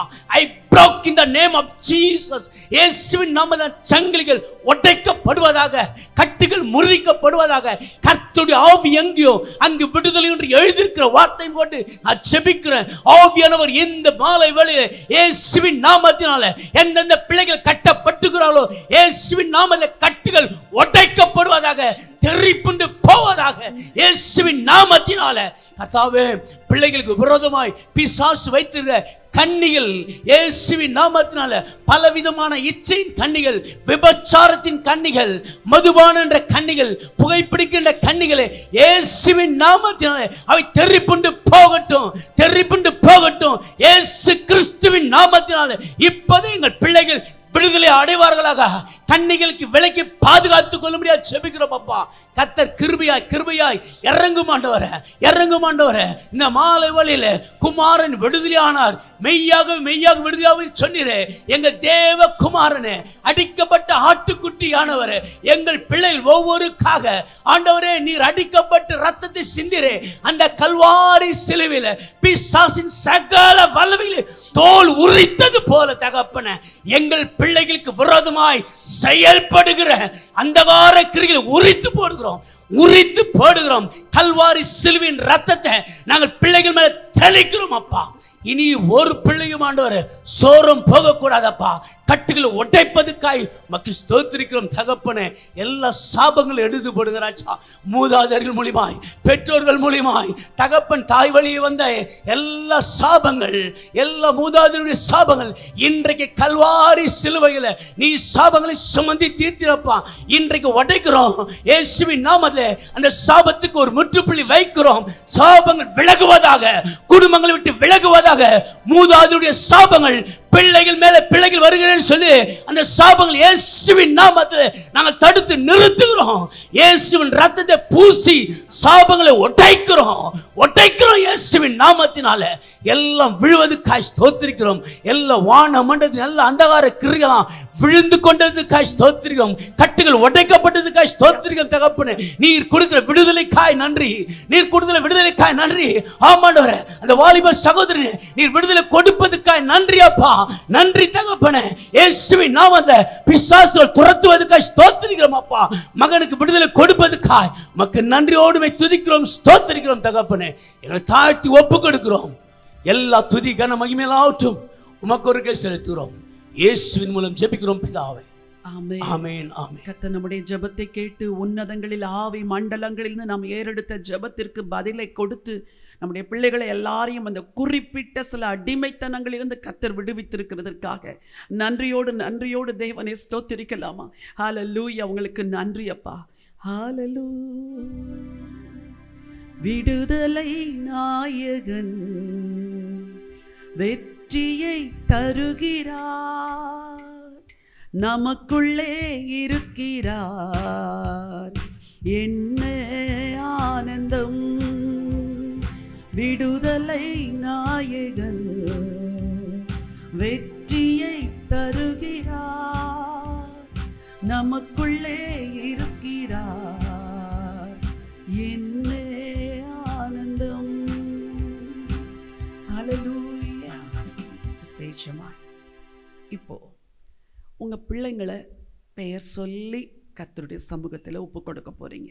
ஐ broke in the name of Jesus. இயேசுவின் நாமத்தில் சங்கிலிகள் உடைக்கப்படுவதாக, கட்டுகள் முறிக்கப்படுவதாக. கர்த்தருடைய ஆவி எங்கேயோ அங்கு விடுதலை என்று எழுதியிருக்கிற வார்த்தை போட்டு நான் ஜெபிக்கிறேன். ஆவியானவர் இந்த மாலை வேளையிலே இயேசுவின் நாமத்தினால எந்தெந்த பிள்ளைகள் கட்டப்பட்டுகிறாளோ, இயேசுவின் நாமத்தில் கட்டுகள் உடைக்கப்படுவதாக, தெரிப்புண்டு போவதாக. இயேசுவின் நாமத்தினால கர்த்தாவே, பிள்ளைகளுக்கு விரோதமாய் பிசாசு வைத்திருக்கிற கண்ணிகள் இயேசுவின் நாமத்தினால, பலவிதமான இச்சையின் கண்ணிகள், விபச்சாரத்தின் கண்ணிகள், மதுபான என்ற கண்ணிகள், புகைப்பிடிக்கின்ற கண்ணிகளை இயேசுவின் நாமத்தினால அவை தெரிப்புண்டு போகட்டும், தெரிப்புண்டு போகட்டும். இயேசு கிறிஸ்துவின் நாமத்தினால இப்போதே எங்கள் பிள்ளைகள் விடுதலை அடைவார்களாக. கண்ணிகளுக்கு விலைக்கு பாதுகாத்துக் கொள்ள முடியாது ஜெபிக்கிறோம் அப்பா. கர்த்தர் கிருபையாய் இறங்கும் ஆண்டவரே, இறங்கும் ஆண்டவரே. இந்த மாலை வேளையிலே குமாரன் விடுதலையானார், மெய்யாக விடுதலையாக சொன்னீரே. எங்கள் தேவ குமாரனே, அடிக்கப்பட்ட ஆட்டுக்குட்டியானவரே, எங்கள் பிள்ளைகள் ஒவ்வொருக்காக ஆண்டவரே நீர் அடிக்கப்பட்டு ரத்தத்தை சிந்திரே. அந்த கல்வாரி சிலுவையிலே பிசாசின் சகல வல்லமைகளை தோல் உரித்தது போல தகப்பனே, எங்கள் பிள்ளைகளுக்கு விரோதமாய் செயல்படுகிற அந்தகார கிரிகளை உரித்து போடுகிறோம். கல்வாரி சிலுவையின் ரத்தத்தை நாங்கள் பிள்ளைகள் மேல தெளிக்கிறோம் அப்பா. இனி ஒரு பிள்ளையும் ஆண்டவரே சோரம் போகக்கூடாதப்பா. கட்டுகளை உடைப்பதுக்காய் மக்கள் ஸ்தோத்திரிக்கிறோம் தகப்பனே. எல்லா சாபங்களும் எடுத்து போடுகிறாச்சா. மூதாதையர்கள் மூலியமாய், பெற்றோர்கள் மூலியமாய், தகப்பன் தாய் வழியே வந்த எல்லா சாபங்கள், எல்லா மூதாதையருடைய சாபங்கள் இன்றைக்கு கல்வாரி சிலுவையில நீ சாபங்களை சுமந்தி தீர்த்திரப்பா. இன்றைக்கு உடைக்கிறோம் இயேசுவின் நாமத்திலே. அந்த சாபத்துக்கு ஒரு முற்றுப்புள்ளி வைக்கிறோம். சாபங்கள் விலகுவதாக, குடும்பங்களை விட்டு விலகுவதாக. மூதாதையருடைய சாபங்கள் பிள்ளைகள் மேல பிள்ளைகள் வருகிறேன்னு சொல்லி அந்த சாபங்கள் இயேசுவின் நாமத்தில் நாங்கள் தடுத்து நிறுத்துகிறோம். இயேசுவின் ரத்தத்தை பூசி சாபங்களை ஒட்டைக்கிறோம் இயேசுவின் நாமத்தினால. எல்லாம் விழுவதுக்காய் ஸ்தோத்திரிக்கிறோம். எல்லா வான மண்டலத்தின் எல்லா அந்தகார கிரிகளாம் விழுந்து கொண்டதுக்காய் ஸ்தோத்திரிக்கிறோம். கட்டுகள் உடைக்கப்பட்டதுக்காய் ஸ்தோத்திரிக்கிறோம் தகப்பனே. நீர் கொடுக்கிற விடுதலைக்காய் நன்றி, நீர் கொடுக்கிற விடுதலைக்காய் நன்றி. ஆமாண்டவரே, அந்த வாலிப சகோதரனே நீர் விடுதலை கொடுப்பதுக்காய் நன்றி அப்பா, நன்றி தகப்பனே. இயேசுவின் நாமத்திலே பிசாசுகள் துரத்துவதுக்காய் ஸ்தோத்திரிக்கிறோம் அப்பா. மகனுக்கு விடுதலை கொடுப்பதுக்காய் மக்கு நன்றியோடு துதிக்கிறோம், ஸ்தோத்திரிக்கிறோம் தகப்பனே. எங்களை தாழ்த்தி ஒப்பு கொடுக்கிறோம். எல்லா துதி கன மகிமையாகட்டும் உமக்கு ஒருக்கே செலுத்துகிறோம். இயேசுவின் மூலம் ஜெபிக்கிறோம் பிதாவே, ஆமென். ஆமென் ஆமென். கர்த்தர் நம்முடைய ஜெபத்தை கேட்டு உன்னதங்களில் ஆவி மண்டலங்களில் நாம் ஏறெடுத்த ஜெபத்திற்கு பதிலை கொடுத்து நம்முடைய பிள்ளைகளை எல்லாரையும் அந்த குறிப்பிட்ட சில அடிமைத்தனங்களிலிருந்து கர்த்தர் விடுவித்திருக்கிறதற்காக நன்றியோடு தேவனை ஸ்தோத்திரிக்கலாமா? ஹல்லேலூயா. உங்களுக்கு நன்றி அப்பா. ஹல்லேலூயா. விடுதலை நாயகன் வெற்றியை தருகிறார், நமக்குள்ளே இருக்கிறார், என்ன ஆனந்தம். விடுதலை நாயகன் வெற்றியை தருகிறார், நமக்குள்ளே இருக்கிறார், என்ன ஆனந்தம். ஹல்லேலூயா. விசேஷமாய் இப்போ உங்கள் பிள்ளைங்களை பெயர் சொல்லி கர்த்தருடைய சமூகத்தில் ஒப்பு கொடுக்க போகிறீங்க.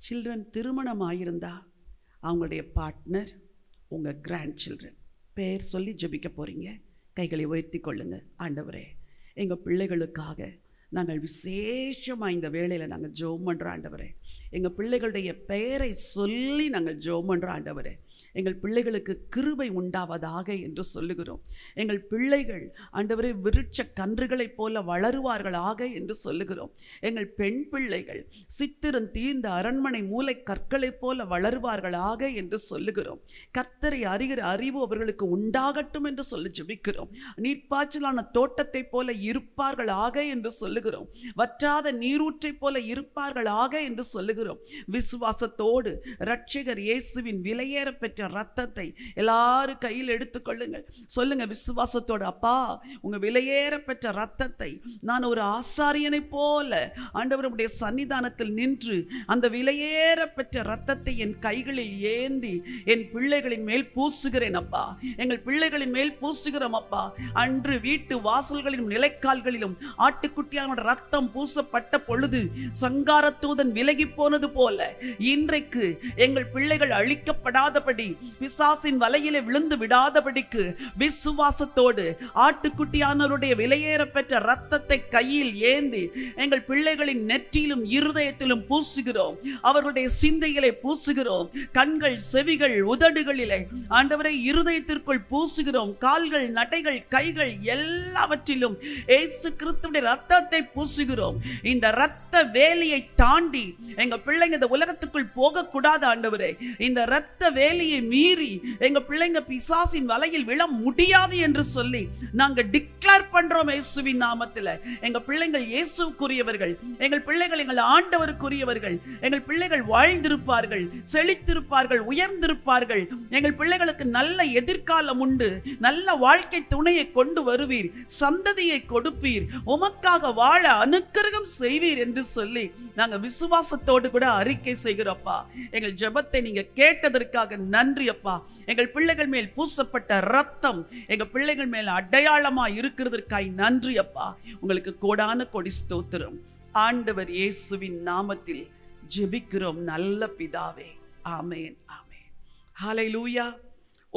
சில்ட்ரன் திருமணம் ஆகியிருந்தா அவங்களுடைய பார்ட்னர், உங்கள் கிராண்ட் சில்ட்ரன் பெயர் சொல்லி ஜெபிக்க போகிறீங்க. கைகளை உயர்த்தி கொள்ளுங்க. ஆண்டவரே, எங்கள் பிள்ளைகளுக்காக நாங்கள் விசேஷமாக இந்த வேளையில் நாங்கள் ஜெபம் பண்ணுறோம் ஆண்டவரே. எங்கள் பிள்ளைகளுடைய பெயரை சொல்லி நாங்கள் ஜெபம் பண்ணுறோம் ஆண்டவரே. எங்கள் பிள்ளைகளுக்கு கிருபை உண்டாவதாக என்று சொல்லுகிறோம். எங்கள் பிள்ளைகள் ஆண்டவரே விருட்ச கன்றுகளைப் போல வளருவார்களாக என்று சொல்லுகிறோம். எங்கள் பெண் பிள்ளைகள் சித்திரம் தீர்ந்த அரண்மனை மூலை கற்களைப் போல வளருவார்களாக என்று சொல்லுகிறோம். கர்த்தரை அறிகிற அறிவு அவர்களுக்கு உண்டாகட்டும் என்று சொல்லி ஜெபிக்கிறோம். நீர்ப்பாய்ச்சலான தோட்டத்தைப் போல இருப்பார்களாக என்று சொல்லுகிறோம். வற்றாத நீரூற்றைப் போல இருப்பார்களாக என்று சொல்லுகிறோம். விசுவாசத்தோடு இரட்சகர் இயேசுவின் விலையேற பெற்ற ரத்தத்தை எல்லாரும் கையில் எடுத்துக்கொள்ளுங்கள். சொல்லுங்க விசுவாசத்தோடு, அப்பா உங்க விலையேற பெற்ற ரத்தத்தை நான் ஒரு ஆசாரியனை போல ஆண்டவருடைய சன்னிதானத்தில் நின்று அந்த விலையேற பெற்ற ரத்தத்தை என் கைகளில் ஏந்தி என் பிள்ளைகளின் மேல் பூசுகிறேன் அப்பா. எங்கள் பிள்ளைகளின் மேல் பூசுகிறோம் அப்பா. அன்று வீட்டு வாசல்களிலும் நிலைக்கால்களிலும் ஆட்டுக்குட்டியான ரத்தம் பூசப்பட்ட பொழுது சங்காரத்தூதன் விலகி போனது போல இன்றைக்கு எங்கள் பிள்ளைகள் அழிக்கப்படாதபடி, பிசாசின் வலையிலே விழுந்து விடாதபடிக்கு விசுவாசத்தோடு ஆட்டுக்குட்டியானவருடைய விலையேற பெற்ற ரத்தத்தை கையில் ஏந்தி எங்கள் பிள்ளைகளின் நெற்றியிலும் இருதயத்திலும் பூசுகிறோம். அவர்களுடைய சிந்தையிலே பூசுகிறோம். கண்கள், செவிகள், உதடுகளிலே ஆண்டவரை இருதயத்திற்குள் பூசுகிறோம். கால்கள், நடைகள், கைகள் எல்லாவற்றிலும் இயேசு கிறிஸ்துவின் ரத்தத்தை பூசுகிறோம். இந்த ரத்த வேலியை தாண்டி எங்க பிள்ளைங்க இந்த உலகத்துக்குள் போகக்கூடாது ஆண்டவரே. இந்த ரத்த வேலியை மீறி எங்க பிள்ளைங்க பிசாசின் வலையில் விழ முடியாது என்று சொல்லி நாங்க டிக்ளேர் பண்றோம் இயேசுவின் நாமத்தில். எங்க பிள்ளைகள் இயேசுக்குரியவர்கள், எங்கள் பிள்ளைகள் எங்கள் ஆண்டவருக்குரியவர்கள். எங்கள் பிள்ளைகள் வாழ்ந்திருப்பார்கள், செழித்திருப்பார்கள், உயர்ந்திருப்பார்கள். எங்கள் பிள்ளைகளுக்கு நல்ல எதிர்காலம் உண்டு. நல்ல வாழ்க்கை துணையை கொண்டு வருவீர், சந்ததியை கொடுப்பீர், உமக்காக வாழ அனுக்கிரகம் செய்வீர் என்று சொல்லி நாங்க விசுவாசத்தோடு கூட அறிக்கை செய்கிறோப்பா. எங்கள் ஜெபத்தை நீங்க கேட்டதற்காக நன்றி அப்பா. எங்கள் பிள்ளைகள் மேல் பூசப்பட்ட ரத்தம் எங்கள் பிள்ளைகள் மேல் அடையாளமா இருக்கிறதற்காய் நன்றி அப்பா. உங்களுக்கு கோடான கொடி ஸ்தோத்திரம். ஆண்டவர் இயேசுவின் நாமத்தில் ஜெபிக்கிறோம் நல்ல பிதாவே. ஆமென் ஆமென். ஹல்லேலூயா.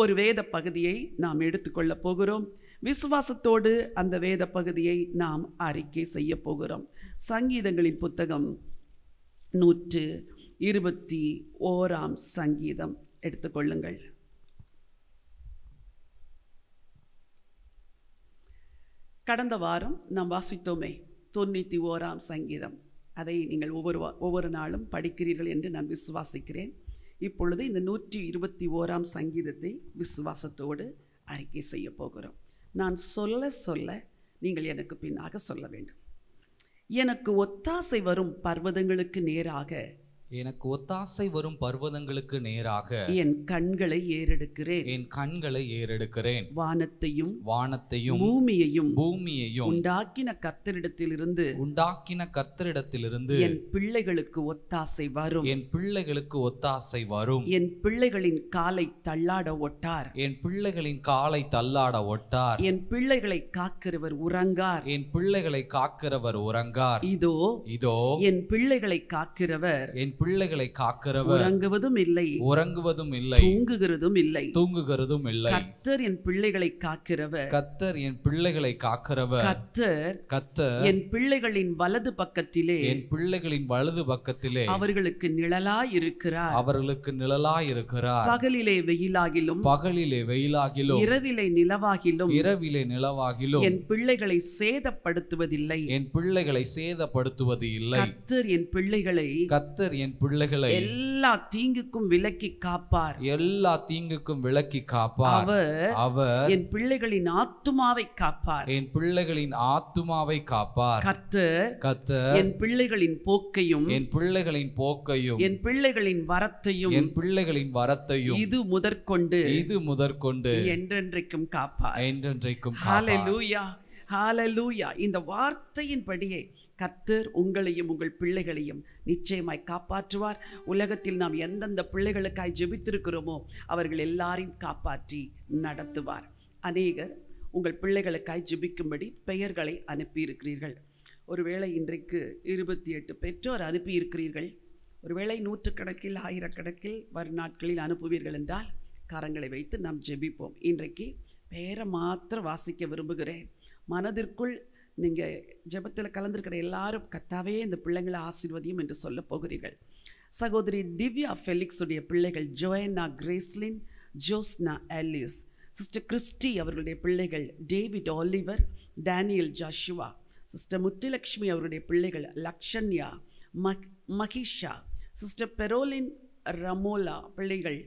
ஒரு வேத பகுதியை நாம் எடுத்துக்கொள்ள போகிறோம். விசுவாசத்தோடு அந்த வேத பகுதியை நாம் அறிக்கை செய்ய போகிறோம். சங்கீதங்களின் புத்தகம் 121 சங்கீதம் எடுத்துக்கொள்ளுங்கள். கடந்த வாரம் நாம் வாசித்தோமே 91 சங்கீதம். அதை நீங்கள் ஒவ்வொரு நாளும் படிக்கிறீர்கள் என்று நான் விசுவாசிக்கிறேன். இப்பொழுது இந்த 121 சங்கீதத்தை விசுவாசத்தோடு அறிக்கை செய்ய போகிறோம். நான் சொல்ல சொல்ல நீங்கள் எனக்கு பின்னாக சொல்ல வேண்டும். எனக்கு ஒத்தாசை வரும் பர்வதங்களுக்கு நேராக, எனக்கு ஒத்தாசை வரும் பர்வதங்களுக்கு நேராக என் கண்களை ஏறெடுக்கிறேன். என் கண்களை ஏறெடுக்கிறேன். வானத்தையும் பூமியையும் உண்டாக்கின கர்த்தரிடத்திலிருந்து என் பிள்ளைகளுக்கு ஒத்தாசை வரும். என் பிள்ளைகளுக்கு ஒத்தாசை வரும். என் பிள்ளைகளின் காலை தள்ளாட ஒட்டார். என் பிள்ளைகளின் காலை தள்ளாட ஒட்டார். என் பிள்ளைகளை காக்கிறவர் உறங்கார். என் பிள்ளைகளை காக்கிறவர் உறங்கார். இதோ இதோ என் பிள்ளைகளை காக்கிறவர் என் பிள்ளைகளை காக்கிறவர் உறங்குவதும் இல்லை, உறங்குவதும் இல்லை, தூங்குகிறதும் இல்லை. தூங்குகிறதும் இல்லை. கர்த்தர் என் பிள்ளைகளை காக்கிறவர், கர்த்தர் என் பிள்ளைகளை காக்கிறவர். கர்த்தர் என் பிள்ளைகளின் வலது பக்கத்திலே, என் பிள்ளைகளின் வலது பக்கத்திலே அவர்களுக்கு நிழலாய் இருக்கிறார். அவர்களுக்கு நிழலாய் இருக்கிறார். பகலிலே வெயிலாகிலும், பகலிலே வெயிலாகிலும், இரவிலே நிலவாகிலும், இரவிலே நிலவாகிலும் என் பிள்ளைகளை சேதப்படுத்துவதில்லை, என் பிள்ளைகளை சேதப்படுத்துவது இல்லை. கர்த்தர் என் பிள்ளைகளை, கர்த்தர் என் பிள்ளைகளை எல்லா தீங்குக்கும் விலக்கி காப்பார், எல்லா தீங்குக்கும் விலக்கி காப்பார். அவர் என் பிள்ளைகளின் ஆத்துமாவை காப்பார், என் பிள்ளைகளின் ஆத்துமாவை காப்பார். கர்த்தர் என் பிள்ளைகளின் போக்கையும், என் பிள்ளைகளின் போக்கையும், என் பிள்ளைகளின் வரத்தையும், என் பிள்ளைகளின் வரத்தையும் இது முதற்கொண்டு என்றென்றைக்கும் காப்பார், என்றென்றைக்கும். ஹல்லேலூயா, ஹல்லேலூயா. இந்த வார்த்தையின்படியே கர்த்தர் உங்களையும் உங்கள் பிள்ளைகளையும் நிச்சயமாய் காப்பாற்றுவார். உலகத்தில் நாம் எந்தெந்த பிள்ளைகளுக்காய் ஜெபித்திருக்கிறோமோ அவர்கள் எல்லாரையும் காப்பாற்றி நடத்துவார். அநேகர் உங்கள் பிள்ளைகளுக்காய் ஜெபிக்கும்படி பெயர்களை அனுப்பியிருக்கிறீர்கள். ஒருவேளை இன்றைக்கு 28 பெற்றோர் அனுப்பியிருக்கிறீர்கள். ஒருவேளை நூற்றுக்கணக்கில் ஆயிரக்கணக்கில் வரும் நாட்களில் அனுப்புவீர்கள் என்றால் கரங்களை வைத்து நாம் ஜெபிப்போம். இன்றைக்கு பெயரை மாத்திரம் வாசிக்க விரும்புகிறேன். மனதிற்குள் நீங்கள் ஜெபத்தில் கலந்துருக்கிற எல்லாரும் கர்த்தாவே இந்த பிள்ளைங்களை ஆசீர்வதியும் என்று சொல்ல போகிறீர்கள். சகோதரி திவ்யா ஃபெலிக்ஸுடைய பிள்ளைகள் Joanna Gracelin, Joshna Alice, sister Christy அவர்களுடைய பிள்ளைகள் David Oliver, Daniel Joshua, sister Muthulakshmi அவருடைய பிள்ளைகள் லக்ஷன்யா, மகிஷா, சிஸ்டர் பெரோலின் ரமோலா பிள்ளைகள்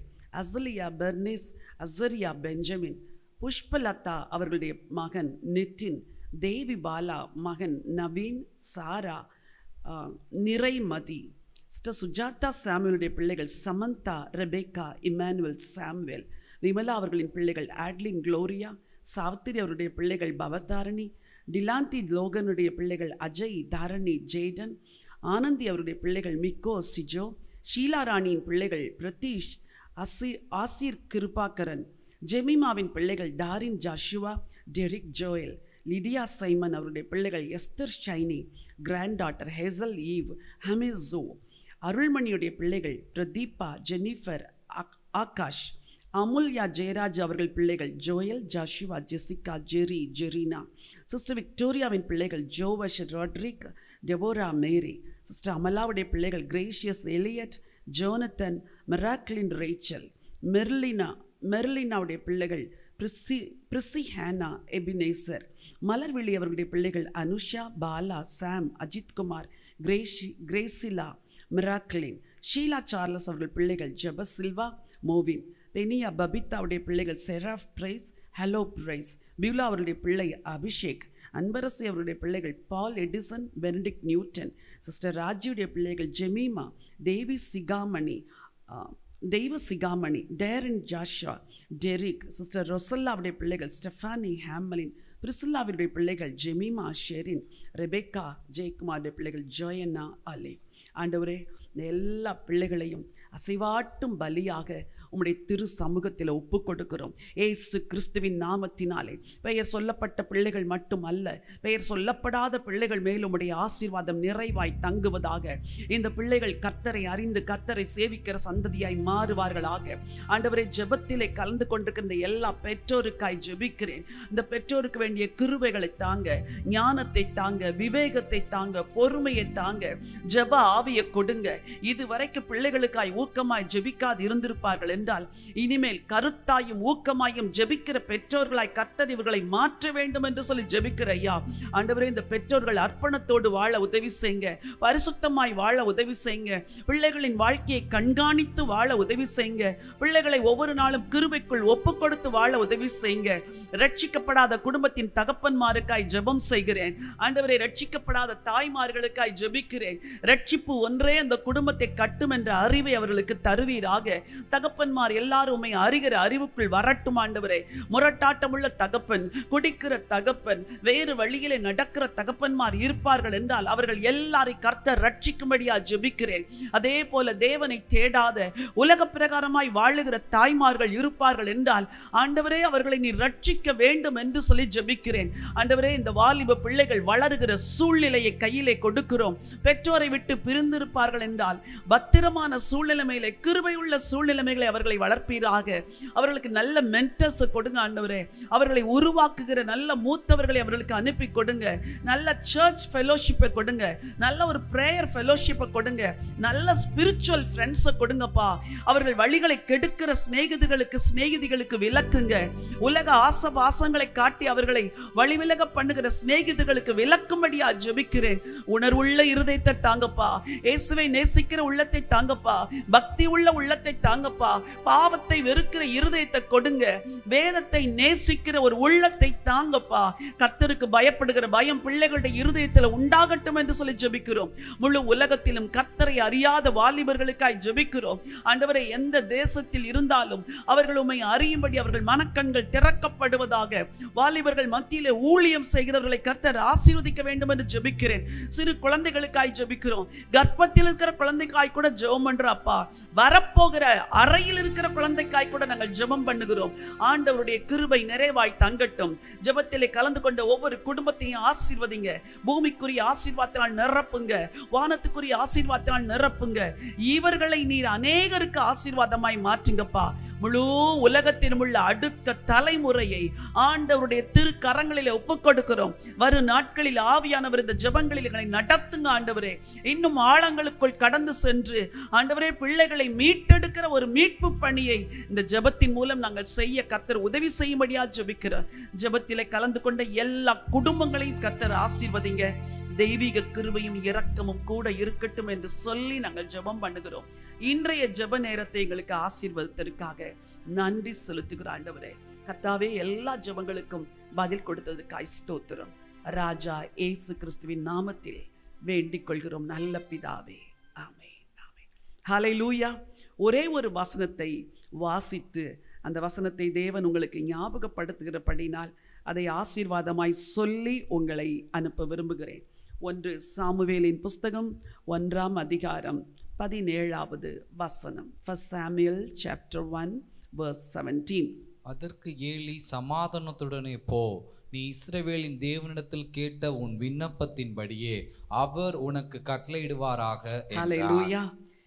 Azalia Bernice, Azariah Benjamin, Pushpalatha அவர்களுடைய மகன் நிதின், தேவி பாலா மகன் நவீன், சாரா, நிறைமதி, சிஸ்டர் சுஜாதா சாமுவேலுடைய பிள்ளைகள் Samantha, Rebecca, Emmanuel, Samuel, Vimala அவர்களின் பிள்ளைகள் ஆட்லின், குளோரியா, சாவித்திரி அவருடைய பிள்ளைகள் பவதாரணி, டிலாந்தி லோகனுடைய பிள்ளைகள் அஜய், தாரணி, ஜேடன், ஆனந்தி அவருடைய பிள்ளைகள் மிக்கோ, சிஜோ, ஷீலா ராணியின் பிள்ளைகள் பிரதீஷ், ஆசிர் கிருபாகரன், ஜெமிமாவின் பிள்ளைகள் Darin, Joshua, Derick, Joel, Lydia Simon அவருடைய பிள்ளைகள் Esther, Shiny, granddaughter Hazel, Eve, ஹமிசோ, அருள்மணியுடைய பிள்ளைகள் பிரதீபா, ஜெனிஃபர், ஆகாஷ், அமுல்யா, ஜெயராஜ் அவர்கள் பிள்ளைகள் Joel, Joshua, Jessica, Jerry, Jerina, sister விக்டோரியாவின் பிள்ளைகள் Jovash, Rodrick, Deborah, Mary, sister அமலாவுடைய பிள்ளைகள் Gracious, Elliot, Jonathan, Meraclin, Rachel, மெர்லினாவுடைய பிள்ளைகள் பிரிசி, ஹேனா, எபினேசர், மலர்விழி அவர்களுடைய பிள்ளைகள் Anusha, Bala, Sam, Ajithkumar, Gracila, Miraclin, Sheela Charles அவர்கள் பிள்ளைகள் ஜெப சில்வா, மோவின், பெனியா, பபிதாவுடைய பிள்ளைகள் செராஃப் பிரைஸ், ஹலோ பிரைஸ், பியூலா அவருடைய பிள்ளை அபிஷேக், அன்பரசி அவருடைய பிள்ளைகள் பால் எடிசன், பெனடிக்ட் நியூட்டன், சிஸ்டர் ராஜியுடைய பிள்ளைகள் ஜெமீமா, தேவி சிகாமணி, டேரின், ஜாஷா, டெரிக், சிஸ்டர் ரொசல்லாவுடைய பிள்ளைகள் ஸ்டெஃபானி, ஹேமலின், பிரிசில்லாவுடைய பிள்ளைகள் ஜெமீமா, ஷெரின், ரெபேக்கா, ஜெயக்குமாருடைய பிள்ளைகள் ஜோயன்னா, அலி. ஆண்டவரே, இந்த எல்லா பிள்ளைகளையும் அசைவாட்டும் பலியாக உம்முடைய திரு சமூகத்தில் ஒப்பு கொடுக்கிறோம். ஏசு கிறிஸ்துவின் நாமத்தினாலே பெயர் சொல்லப்பட்ட பிள்ளைகள் மட்டும் அல்ல, பெயர் சொல்லப்படாத பிள்ளைகள் மேல் உம்முடைய ஆசீர்வாதம் நிறைவாய் தங்குவதாக. இந்த பிள்ளைகள் கர்த்தரை அறிந்து கர்த்தரை சேவிக்கிற சந்ததியாய் மாறுவார்களாக. ஆண்டவரே, ஜெபத்திலே கலந்து கொண்டிருக்கிற எல்லா பெற்றோருக்காய் ஜெபிக்கிறேன். இந்த பெற்றோருக்கு வேண்டிய கிருபைகளை தாங்க, ஞானத்தை தாங்க, விவேகத்தை தாங்க, பொறுமையை தாங்க, ஜெப ஆவியை கொடுங்க. இதுவரைக்கும் பிள்ளைகளுக்காய் ஊக்கமாய் ஜெபிக்காது இருந்திருப்பார்கள் என்றால் இனிமேல் கருத்தாயும் ஊக்கமாயும் ஜெபிக்கிற பெற்றோர்களாய் கர்த்தர் இவர்களை மாற்ற வேண்டும் என்று சொல்லி ஜெபிக்கிற ஐயா. ஆண்டவரே, இந்த பெற்றோர்கள் அர்ப்பணத்தோடு வாழ உதவி செய்யுங்க, பரிசுத்தமாய் வாழ உதவி செய்யுங்க, பிள்ளைகளின் வாழ்க்கையை கண்காணித்து வாழ உதவி செய்யுங்க, பிள்ளைகளை ஒவ்வொரு நாளும் கிருபைக்குள் ஒப்பு கொடுத்து வாழ உதவி செய்யுங்க. ரட்சிக்கப்படாத குடும்பத்தின் தகப்பன்மாருக்காய் ஜெபம் செய்கிறேன். ஆண்டவரே, ரட்சிக்கப்படாத தாய்மார்களுக்காய் ஜெபிக்கிறேன். ரட்சிப்பு ஒன்றே அந்த குடும்பத்தை கட்டும் என்ற அறிவை அவர்களுக்கு தருவீராக. தகப்பன்மார் எல்லாரும் உம்மை அறிகிற அறிவுக்குள் வரட்டும் ஆண்டவரே. முரட்டாட்டமுள்ள தகப்பன், குடிக்கிற தகப்பன், வேறு வழியிலே நடக்கிற தகப்பன்மார் இருப்பார்கள் என்றால் அவர்கள் எல்லாரையும் கர்த்தர் ரட்சிக்கும்படியா ஜெபிக்கிறேன். அதே போல தேவனை தேடாத உலக பிரகாரமாய் வாழுகிற தாய்மார்கள் இருப்பார்கள் என்றால் ஆண்டவரே, அவர்களை நீ ரட்சிக்க வேண்டும் என்று சொல்லி ஜெபிக்கிறேன். ஆண்டவரே, இந்த வாலிப பிள்ளைகள் வளருகிற சூழ்நிலையை கையிலே கொடுக்கிறோம். பெற்றோரை விட்டு பிரிந்திருப்பார்கள் என்றால் பத்திரமான சூழ்நிலைமையிலே, கிருபையுள்ள சூழ்நிலைமைகளை அவர்களை வளர்ப்பீராக. அவர்களுக்கு நல்ல மென்டர்ஸ் கொடுங்க ஆண்டவரே. அவர்களை உருவாக்குகிற நல்ல மூத்தவர்களை அவர்களுக்கு அனுப்பி கொடுங்க. நல்ல சர்ச் ஃபெலோஷிப்பை கொடுங்க. நல்ல ஒரு பிரேயர் ஃபெலோஷிப்பை கொடுங்க. நல்ல ஸ்பிரிச்சுவல் ஃப்ரெண்ட்ஸை கொடுங்கப்பா. அவர்கள் வழிகளை கெடுக்கிற சிநேகிதிகளுக்கு விலக்குங்க. உலக ஆசபாசங்களை காட்டி அவர்களை வழிவிலக பண்ணுகிற சிநேகிதிகளுக்கு விலக்கும்படியா ஜெபிக்கிறேன். உணர்வுள்ள இருதயத்தை தாங்கப்பா. இயேசுவை நேசிக்கிற உள்ளத்தை தாங்கப்பா. பக்தி உள்ள உள்ளத்தை தாங்கப்பா. பாவத்தை வெறுக்கிற இருதயத்தை கொடுங்க. வேதத்தை நேசிக்கிற ஒரு உள்ளத்தை தாங்கப்பா. கர்த்தருக்கு பயப்படுகிற பயம் பிள்ளைகளுடைய இருதயத்தில் உண்டாகட்டும் என்று சொல்லி ஜெபிக்கிறோம். முழு உலகத்திலும் கர்த்தரை அறியாத வாலிபர்களுக்காய் ஜெபிக்கிறோம். ஆண்டவரே, எந்த தேசத்தில் இருந்தாலும் அவர்கள் உம்மை அறியும்படி அவர்கள் மனக்கண்கள் திறக்கப்படுவதாக. வாலிபர்கள் மத்தியிலே ஊழியம் செய்கிறவர்களை கர்த்தர் ஆசீர்வதிக்க வேண்டும் என்று ஜெபிக்கிறேன். சிறு குழந்தைகளுக்காய் ஜெபிக்கிறோம். கர்ப்பத்தில் இருக்கிற குழந்தைக்காய் கூட ஜெபம் பண்ற அப்பா. வரப்போகிற அறையில் இருக்கிற குழந்தைக்காய் கூட நாங்கள் ஜெபம் பண்ணுகிறோம். ஆண்டவருடைய கிருபை நிறைவாய் தங்கட்டும். ஜெபத்திலே கலந்து கொண்ட ஒவ்வொரு குடும்பத்தையும் ஆசீர்வதிங்க. பூமிக்குரிய ஆசீர்வாதத்தினால் நிரப்புங்க. வானத்துக்குரிய ஆசீர்வாதத்தினால் நிரப்புங்க. இவர்களை நீர் அநேகருக்கு ஆசீர்வாதமாய் மாற்றுங்கப்பா. முழு உலகத்திலும் உள்ள அடுத்த தலைமுறையை ஆண்டவருடைய திருக்கரங்களிலே ஒப்புக் கொடுக்கிறோம். வரும் நாட்களில் ஆவியானவர் இந்த ஜெபங்களில் எங்களை நடத்துங்க ஆண்டவரே. இன்னும் ஆழங்களுக்குள் கடந்து சென்று ஆண்டவரே பிள்ளைகளை மீட்டெடுக்கிற ஒரு மீட்பு பணியை இந்த ஜெபத்தின் மூலம் நாங்கள் செய்ய கர்த்தர் உதவி செய்யும்படியா ஜெபிக்கிறோம். ஜெபத்திலே கலந்து கொண்ட எல்லா குடும்பங்களையும் கர்த்தர் ஆசீர்வதிங்க. தெய்வீக கிருபையும் இரக்கமும் கூட இருக்கட்டும் என்று சொல்லி நாங்கள் ஜெபம் பண்ணுகிறோம். இன்றைய ஜெப நேரத்தை எங்களுக்கு ஆசீர்வதித்ததற்காக நன்றி செலுத்துகிறோம் ஆண்டவரே. கர்த்தாவே, எல்லா ஜெபங்களுக்கும் பதில் கொடுத்ததற்காய் ஸ்தோத்திரம். ராஜா இயேசு கிறிஸ்துவின் நாமத்தில் வேண்டிக் கொள்கிறோம் நல்ல பிதாவே. ஆமென், ஆமென். ஹல்லேலூயா. ஒரே ஒரு வசனத்தை வாசித்து அந்த வசனத்தை தேவன் உங்களுக்கு ஞாபகப்படுத்துகிறபடினால் அதை ஆசீர்வாதமாய் சொல்லி உங்களை அனுப்ப விரும்புகிறேன். 1 சாமுவேலின் புஸ்தகம் 1ஆம் அதிகாரம் 17வது வசனம். 1 Samuel chapter 1 verse 17. அதற்கு ஏலி, சமாதானத்துடனே போ, நீ இஸ்ரவேலின் தேவனிடத்தில் கேட்ட உன் விண்ணப்பத்தின்படியே அவர் உனக்கு கட்டளையிடுவாராக என்றார். ஹல்லேலூயா.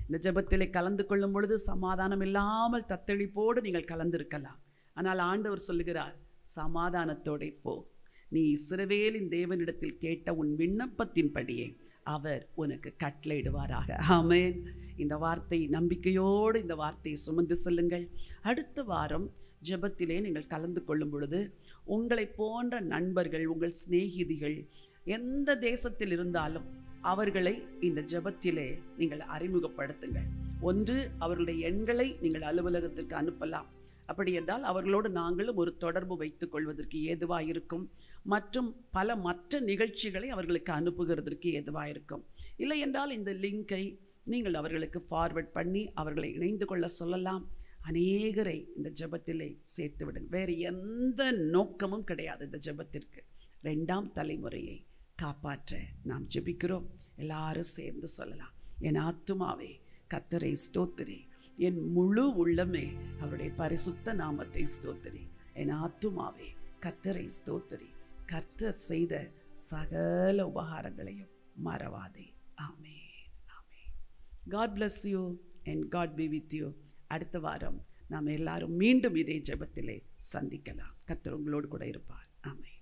இந்த ஜெபத்திலே கலந்து கொள்ளும் பொழுது சமாதானம் இல்லாமல் தத்தளிப்போடு நீங்கள் கலந்திருக்கலாம். ஆனால் ஆண்டவர் சொல்லுகிறார், சமாதானத்தோட போ, நீ இஸ்ரவேலின் தேவனிடத்தில் கேட்ட உன் விண்ணப்பத்தின்படியே அவர் உனக்கு கட்டளையிடுவாராக. ஆமென். இந்த வார்த்தை நம்பிக்கையோடு இந்த வார்த்தையை சுமந்து செல்லுங்கள். அடுத்த வாரம் ஜெபத்திலே நீங்கள் கலந்து கொள்ளும் பொழுது உங்களை போன்ற நண்பர்கள், உங்கள் சிநேகிதிகள் எந்த தேசத்தில் இருந்தாலும் அவர்களை இந்த ஜெபத்திலே நீங்கள் அறிமுகப்படுத்துங்கள். ஒன்று, அவர்களுடைய எண்களை நீங்கள் அலுவலகத்திற்கு அனுப்பலாம். அப்படி என்றால் அவர்களோடு நாங்களும் ஒரு தொடர்பு வைத்துக் கொள்வதற்கு ஏதுவாக இருக்கும். மற்றும் பல மற்ற நிகழ்ச்சிகளை அவர்களுக்கு அனுப்புகிறதற்கு ஏதுவாக இருக்கும். இல்லை என்றால் இந்த லிங்கை நீங்கள் அவர்களுக்கு ஃபார்வர்ட் பண்ணி அவர்களை இணைந்து கொள்ள சொல்லலாம். அநேகரை இந்த ஜெபத்திலே சேர்த்து விடுங்க. வேறு எந்த நோக்கமும் கிடையாது இந்த ஜெபத்திற்கு. 2ஆம் தலைமுறையை காப்பாற்ற நாம் ஜெபிக்கிறோம். எல்லாரும் சேர்ந்து சொல்லலாம். என் ஆத்துமாவே கர்த்தரை ஸ்தோத்திரி, என் முழு உள்ளமே அவருடைய பரிசுத்த நாமத்தை ஸ்தோத்திரி. என் ஆத்துமாவே கர்த்தரை ஸ்தோத்திரி, கர்த்தர் செய்த சகல உபகாரங்களையும் மறவாதே. ஆமென், ஆமென். God bless you and God be with you. அடுத்த வாரம் நாம் எல்லாரும் மீண்டும் இதே ஜெபத்திலே சந்திக்கலாம். கர்த்தர் உங்களோடு கூட இருப்பார். ஆமென்.